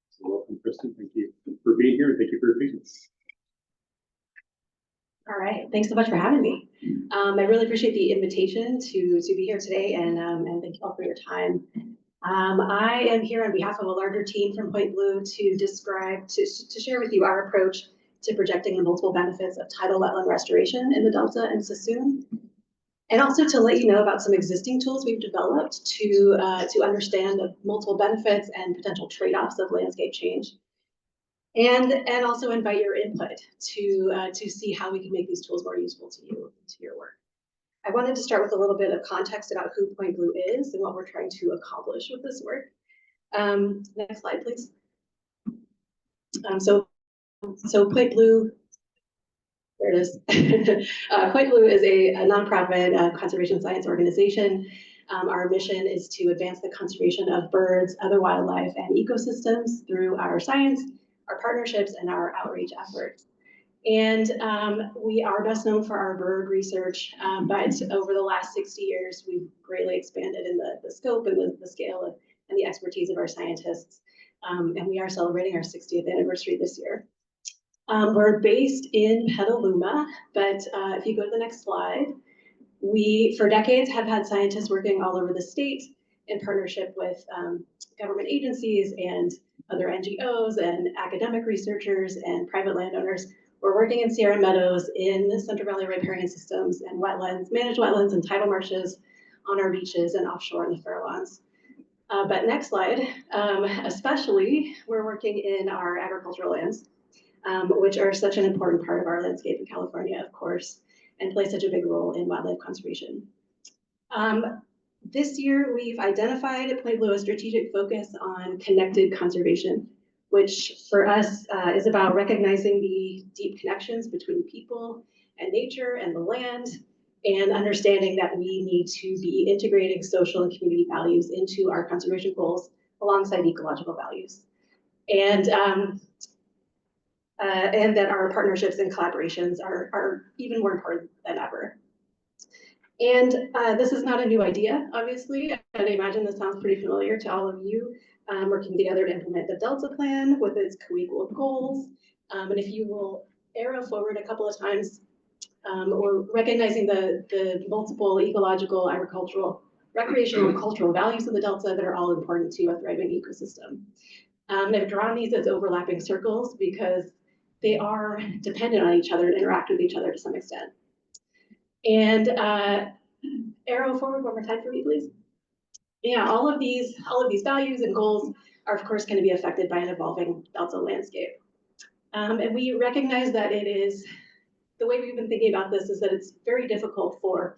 So welcome, Kristen. Thank you for being here and thank you for your patience. All right, thanks so much for having me. I really appreciate the invitation to be here today, and thank you all for your time. I am here on behalf of a larger team from Point Blue to share with you our approach to projecting the multiple benefits of tidal wetland restoration in the Delta and Sassoon, and also to let you know about some existing tools we've developed to understand the multiple benefits and potential trade-offs of landscape change. And also invite your input to see how we can make these tools more useful to you, to your work. I wanted to start with a little bit of context about who Point Blue is and what we're trying to accomplish with this work. Next slide, please. So Point Blue, there it is. Point Blue is a nonprofit conservation science organization. Our mission is to advance the conservation of birds, other wildlife, and ecosystems through our science, our partnerships, and our outreach efforts. And we are best known for our bird research, but over the last 60 years, we've greatly expanded in the scope and the scale and the expertise of our scientists. And we are celebrating our 60th anniversary this year. We're based in Petaluma, but if you go to the next slide, we, for decades, have had scientists working all over the state in partnership with government agencies and other NGOs and academic researchers and private landowners. We're working in Sierra Meadows, in the Central Valley riparian systems and wetlands, managed wetlands and tidal marshes, on our beaches and offshore in the Farallones. But next slide, especially we're working in our agricultural lands, which are such an important part of our landscape in California, of course, and play such a big role in wildlife conservation. This year, we've identified at Point Blue a strategic focus on connected conservation, which for us is about recognizing the deep connections between people and nature and the land, and understanding that we need to be integrating social and community values into our conservation goals alongside ecological values. And that our partnerships and collaborations are even more important than ever. And this is not a new idea, obviously, and I imagine this sounds pretty familiar to all of you, working together to implement the Delta Plan with its co-equal goals. And if you will arrow forward a couple of times, or recognizing the multiple ecological, agricultural, recreational, and cultural values of the Delta that are all important to a thriving ecosystem. I've drawn these as overlapping circles because they are dependent on each other and interact with each other to some extent. And arrow forward one more time for me, please. Yeah, all of these values and goals are, of course, going to be affected by an evolving Delta landscape. And we recognize that it is, the way we've been thinking about this is that it's very difficult for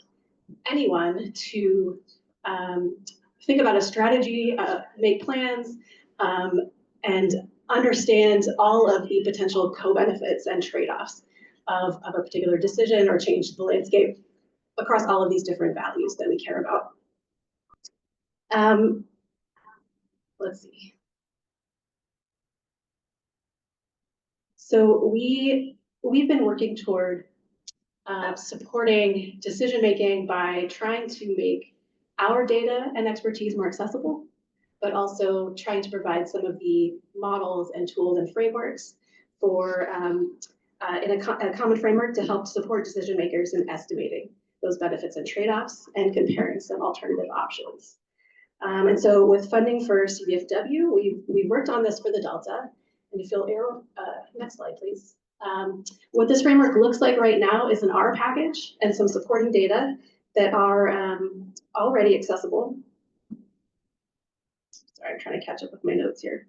anyone to think about a strategy, make plans, and understand all of the potential co-benefits and trade-offs of a particular decision or change to the landscape across all of these different values that we care about. Let's see. So we've been working toward supporting decision-making by trying to make our data and expertise more accessible, but also trying to provide some of the models and tools and frameworks for in a common framework to help support decision makers in estimating those benefits and trade-offs and comparing some alternative options. And so with funding for CVFW, we worked on this for the Delta. And if you'll arrow, next slide, please. What this framework looks like right now is an R package and some supporting data that are already accessible. Sorry, I'm trying to catch up with my notes here.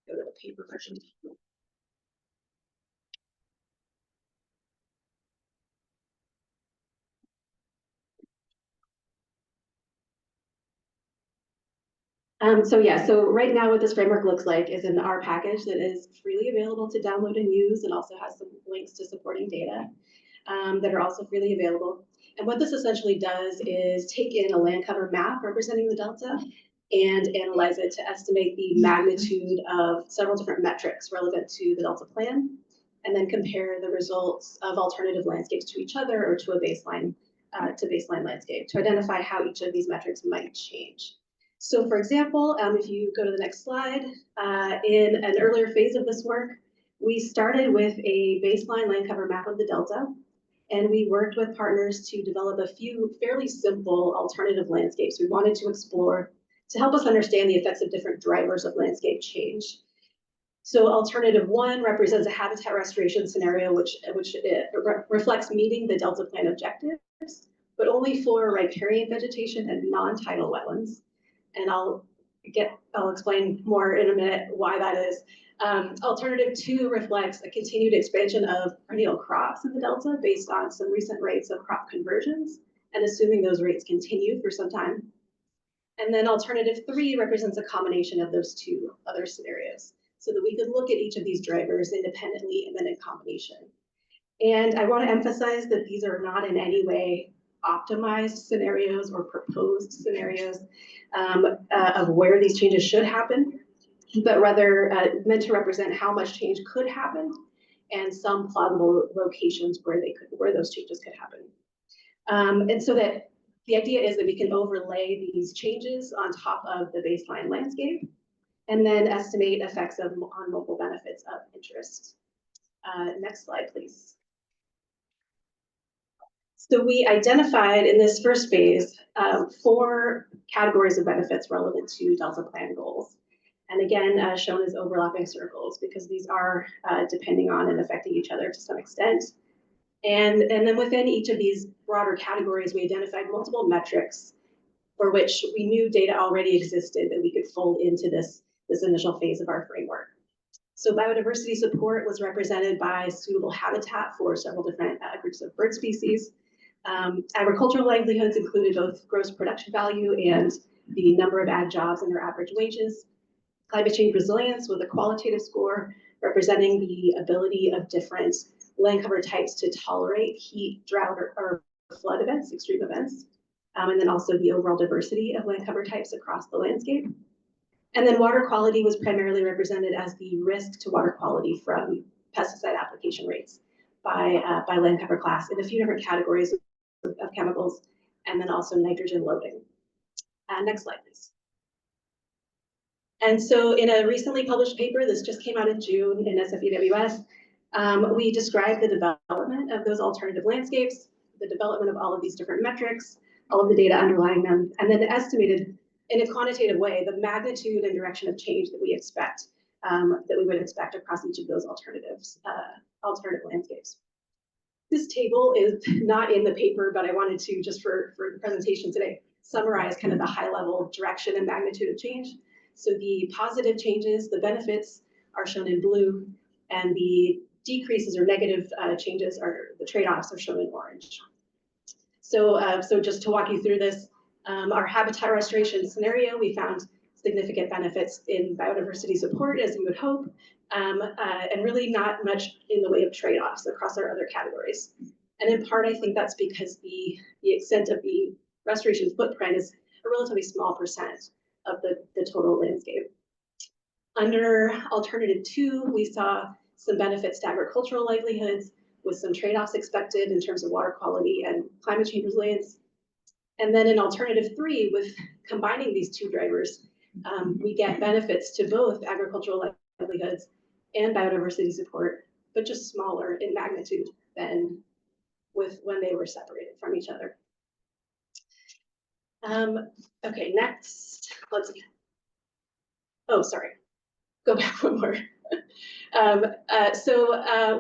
Go to the paper version. So right now what this framework looks like is an R package that is freely available to download and use and also has some links to supporting data. that are also freely available. And what this essentially does is take in a land cover map representing the delta and analyze it to estimate the magnitude of several different metrics relevant to the delta plan, and then compare the results of alternative landscapes to each other or to a baseline landscape to identify how each of these metrics might change. So for example, if you go to the next slide, in an earlier phase of this work, we started with a baseline land cover map of the delta, and we worked with partners to develop a few fairly simple alternative landscapes we wanted to explore to help us understand the effects of different drivers of landscape change. So alternative 1 represents a habitat restoration scenario, which reflects meeting the Delta Plan objectives, but only for riparian vegetation and non-tidal wetlands. And I'll explain more in a minute why that is. Alternative 2 reflects a continued expansion of perennial crops in the Delta based on some recent rates of crop conversions, and assuming those rates continue for some time. And then alternative 3 represents a combination of those two other scenarios, so that we could look at each of these drivers independently and then in combination. And I want to emphasize that these are not in any way optimized scenarios or proposed scenarios of where these changes should happen, but rather meant to represent how much change could happen and some plausible locations where those changes could happen. And so that the idea is that we can overlay these changes on top of the baseline landscape and then estimate effects on local benefits of interest. Next slide, please. So we identified in this first phase 4 categories of benefits relevant to Delta Plan goals. And again, shown as overlapping circles, because these are depending on and affecting each other to some extent. And then within each of these broader categories, we identified multiple metrics for which we knew data already existed that we could fold into this initial phase of our framework. So biodiversity support was represented by suitable habitat for several different groups of bird species. Agricultural livelihoods included both gross production value and the number of ag jobs and their average wages. Climate change resilience with a qualitative score representing the ability of different land cover types to tolerate heat, drought, or flood events, extreme events. And then also the overall diversity of land cover types across the landscape. And then water quality was primarily represented as the risk to water quality from pesticide application rates by land cover class in a few different categories of chemicals, and then also nitrogen loading. Next slide, please. And so in a recently published paper, this just came out in June in SFEWS, we described the development of those alternative landscapes, the development of all of these different metrics, all of the data underlying them, and then estimated in a quantitative way the magnitude and direction of change that we expect, that we would expect across each of those alternative landscapes. This table is not in the paper, but I wanted to, just for the presentation today, summarize kind of the high level direction and magnitude of change. So the positive changes, the benefits, are shown in blue, and the decreases or negative changes, are the trade-offs, are shown in orange. So just to walk you through this, our habitat restoration scenario, we found significant benefits in biodiversity support, as you would hope, and really not much in the way of trade-offs across our other categories. And in part, I think that's because the extent of the restoration footprint is a relatively small percent of the total landscape. Under alternative 2, we saw some benefits to agricultural livelihoods with some trade-offs expected in terms of water quality and climate change resilience. And then in alternative 3, with combining these two drivers, we get benefits to both agricultural livelihoods and biodiversity support, but just smaller in magnitude than when they were separated from each other. Okay, next, let's see. Oh, sorry, go back one more.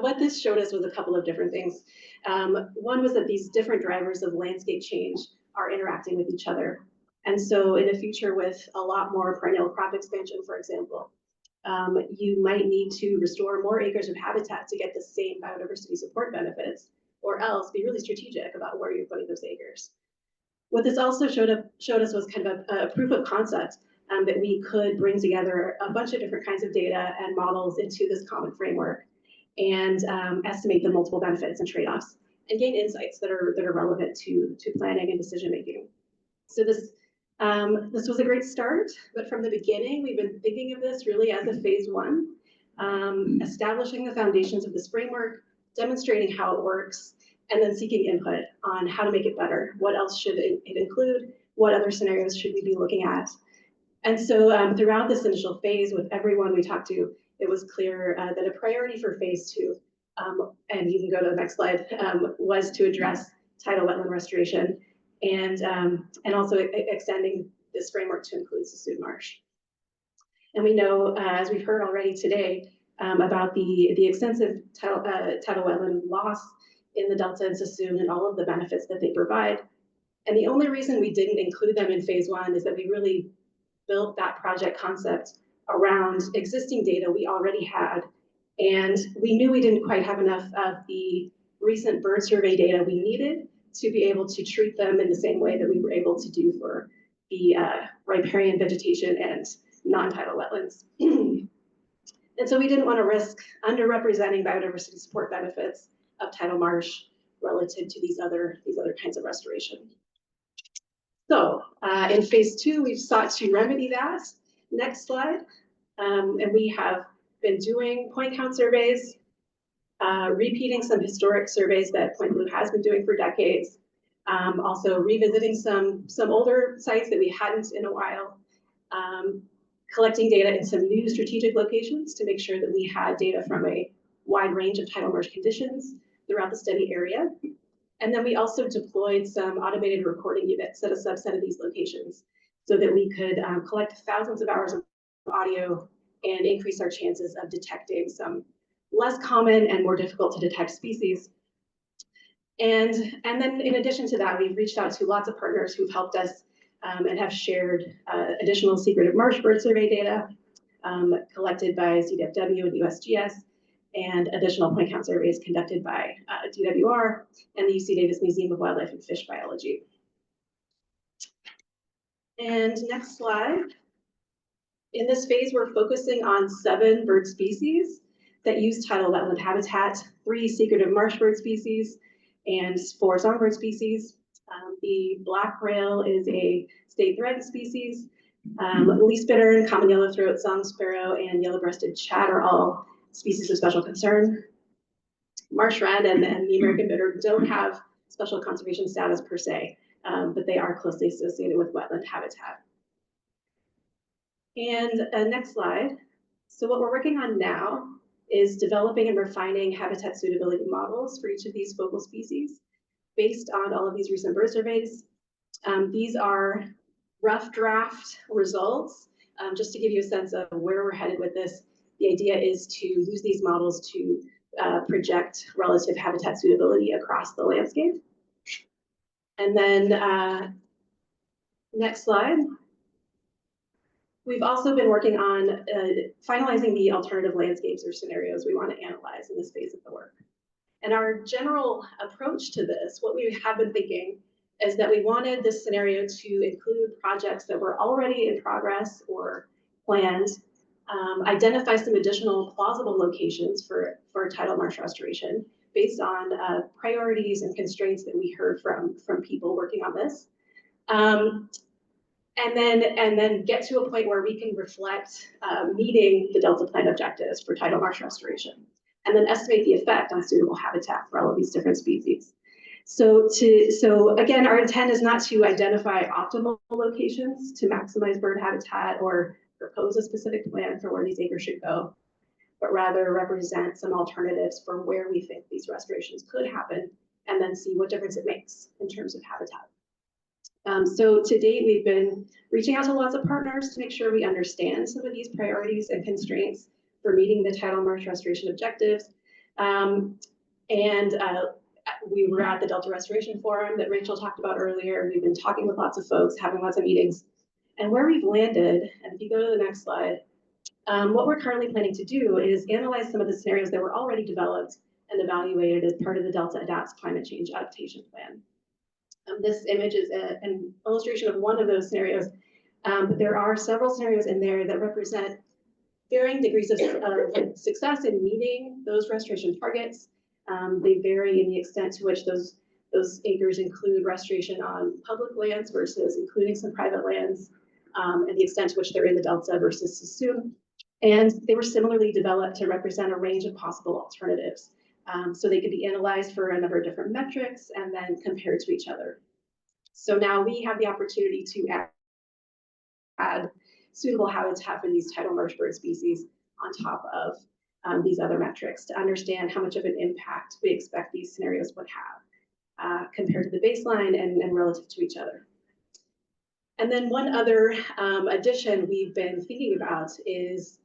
What this showed us was a couple of different things. One was that these different drivers of landscape change are interacting with each other. And so in a future with a lot more perennial crop expansion, for example, you might need to restore more acres of habitat to get the same biodiversity support benefits, or else be really strategic about where you're putting those acres. What this also showed us was kind of a proof of concept that we could bring together a bunch of different kinds of data and models into this common framework and estimate the multiple benefits and trade-offs and gain insights that are relevant to planning and decision making. So this was a great start, but from the beginning, we've been thinking of this really as a phase one, establishing the foundations of this framework, demonstrating how it works, and then seeking input on how to make it better. What else should it include? What other scenarios should we be looking at? And so throughout this initial phase, with everyone we talked to, it was clear that a priority for phase two, and you can go to the next slide, was to address tidal wetland restoration and also extending this framework to include Sassoon Marsh. And we know, as we've heard already today, about the extensive tidal wetland loss in the Delta and Sassoon and all of the benefits that they provide. And the only reason we didn't include them in phase one is that we really built that project concept around existing data we already had. And we knew we didn't quite have enough of the recent bird survey data we needed to be able to treat them in the same way that we were able to do for the riparian vegetation and non-tidal wetlands. And so we didn't want to risk underrepresenting biodiversity support benefits of tidal marsh relative to these other kinds of restoration. So in phase two, we've sought to remedy that. Next slide. And we have been doing point count surveys, repeating some historic surveys that Point Blue has been doing for decades. Also revisiting some older sites that we hadn't in a while. Collecting data in some new strategic locations to make sure that we had data from a wide range of tidal marsh conditions throughout the study area. And then we also deployed some automated recording units at a subset of these locations so that we could collect thousands of hours of audio and increase our chances of detecting some less common and more difficult to detect species. And then in addition to that, we've reached out to lots of partners who've helped us and have shared additional secretive marsh bird survey data collected by CWW and USGS, and additional point count surveys conducted by DWR and the UC Davis Museum of Wildlife and Fish Biology. And next slide. In this phase, we're focusing on 7 bird species that use tidal wetland habitat, 3 secretive marsh bird species, and 4 songbird species. The black rail is a state threatened species. Least bittern, common yellow-throat song sparrow, and yellow-breasted chat are all species of special concern. Marsh wren and the American bittern don't have special conservation status per se, but they are closely associated with wetland habitat. And next slide. So what we're working on now is developing and refining habitat suitability models for each of these focal species based on all of these recent bird surveys. These are rough draft results, just to give you a sense of where we're headed with this. The idea is to use these models to project relative habitat suitability across the landscape. And then next slide. We've also been working on finalizing the alternative landscapes or scenarios we want to analyze in this phase of the work. And our general approach to this, what we have been thinking, is that we wanted this scenario to include projects that were already in progress or planned, identify some additional plausible locations for tidal marsh restoration based on priorities and constraints that we heard from people working on this. And then get to a point where we can reflect meeting the Delta Plan objectives for tidal marsh restoration, and then estimate the effect on suitable habitat for all of these different species. So again, our intent is not to identify optimal locations to maximize bird habitat or propose a specific plan for where these acres should go, but rather represent some alternatives for where we think these restorations could happen, and then see what difference it makes in terms of habitat. So to date, we've been reaching out to lots of partners to make sure we understand some of these priorities and constraints for meeting the tidal marsh restoration objectives. We were at the Delta Restoration Forum that Rachel talked about earlier. We've been talking with lots of folks, having lots of meetings. And where we've landed, and if you go to the next slide, what we're currently planning to do is analyze some of the scenarios that were already developed and evaluated as part of the Delta Adapts Climate Change Adaptation Plan. This image is an illustration of one of those scenarios, but there are several scenarios in there that represent varying degrees of success in meeting those restoration targets. They vary in the extent to which those acres include restoration on public lands versus including some private lands, and the extent to which they're in the Delta versus Sassoon. And they were similarly developed to represent a range of possible alternatives. So they could be analyzed for a number of different metrics and then compared to each other. So now we have the opportunity to add suitable habitat for these tidal marsh bird species on top of these other metrics to understand how much of an impact we expect these scenarios would have compared to the baseline and relative to each other. And then one other addition we've been thinking about is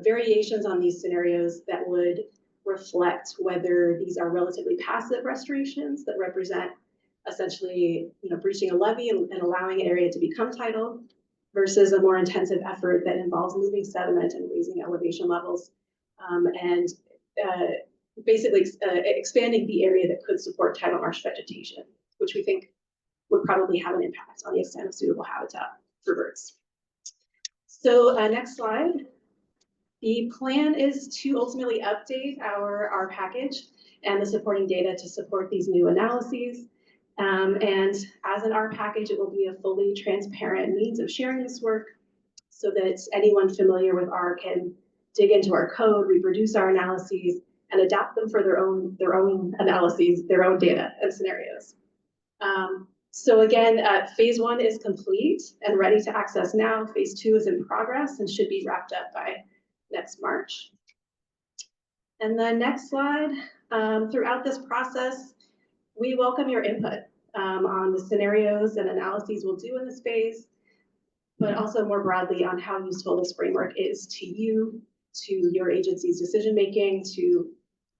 variations on these scenarios that would reflect whether these are relatively passive restorations that represent essentially, breaching a levee and allowing an area to become tidal, versus a more intensive effort that involves moving sediment and raising elevation levels, and basically expanding the area that could support tidal marsh vegetation, which we think would probably have an impact on the extent of suitable habitat for birds. So next slide. The plan is to ultimately update our package and the supporting data to support these new analyses. And as in our package, it will be a fully transparent means of sharing this work so that anyone familiar with R can dig into our code, reproduce our analyses, and adapt them for their own analyses, their own data and scenarios. So again, phase 1 is complete and ready to access now. Phase 2 is in progress and should be wrapped up by next March. And then next slide, throughout this process, we welcome your input on the scenarios and analyses we'll do in this phase, but also more broadly on how useful this framework is to you, to your agency's decision-making, to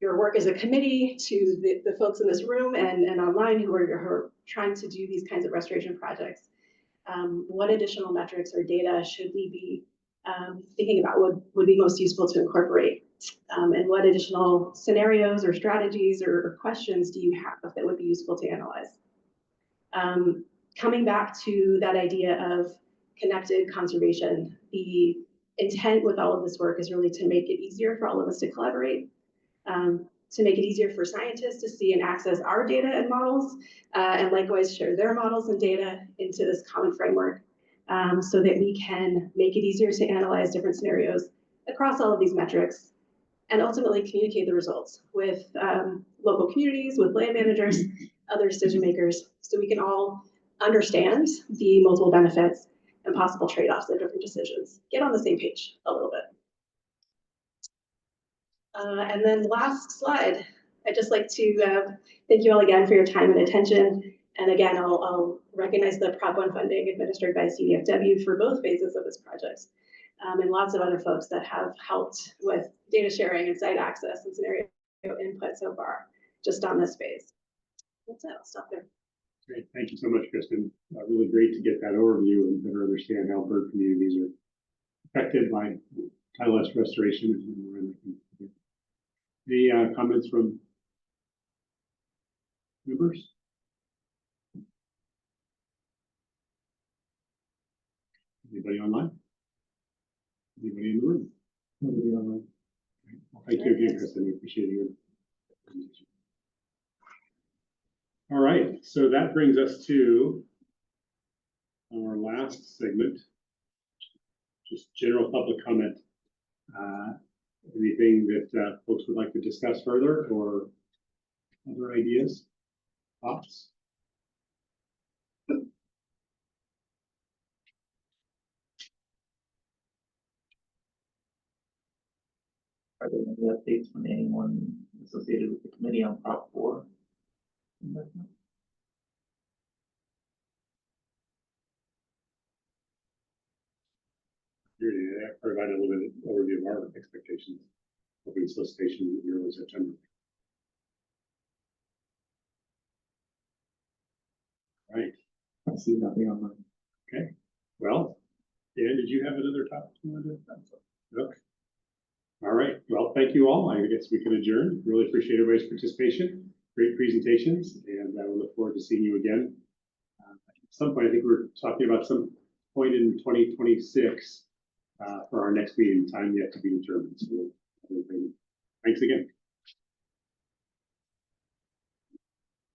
your work as a committee, to the folks in this room and online who are trying to do these kinds of restoration projects. What additional metrics or data should we be thinking about would be most useful to incorporate? And what additional scenarios or strategies or questions do you have that would be useful to analyze? Coming back to that idea of connected conservation, the intent with all of this work is really to make it easier for all of us to collaborate, to make it easier for scientists to see and access our data and models, and likewise share their models and data into this common framework, so that we can make it easier to analyze different scenarios across all of these metrics, and ultimately communicate the results with local communities, with land managers, other decision makers, so we can all understand the multiple benefits and possible trade-offs of different decisions. Get on the same page a little bit. And then last slide, I'd just like to thank you all again for your time and attention. And again, I'll recognize the Prop 1 funding administered by CDFW for both phases of this project, and lots of other folks that have helped with data sharing and site access and scenario input so far, just on this phase. That's it, I'll stop there. Great, thank you so much, Kristen. Really great to get that overview and better understand how bird communities are affected by tidal restoration. Any comments from members? Anybody online? Anybody in the room? Nobody online. Well, thank you again, Kristen. We appreciate your presentation. All right, so that brings us to our last segment, just general public comment. Anything that folks would like to discuss further, or other ideas, thoughts? Are there any updates from anyone associated with the committee on Prop 4? I provided a little bit of overview of our expectations. Open solicitation in early September. Right. I see nothing on mine. Okay. Well, Dan, did you have another topic you wanted to? Okay. All right. Well, thank you all. I guess we can adjourn. Really appreciate everybody's participation. Great presentations, and I look forward to seeing you again. At some point, I think we're talking about some point in 2026 for our next meeting. Time yet to be determined. So, thanks again.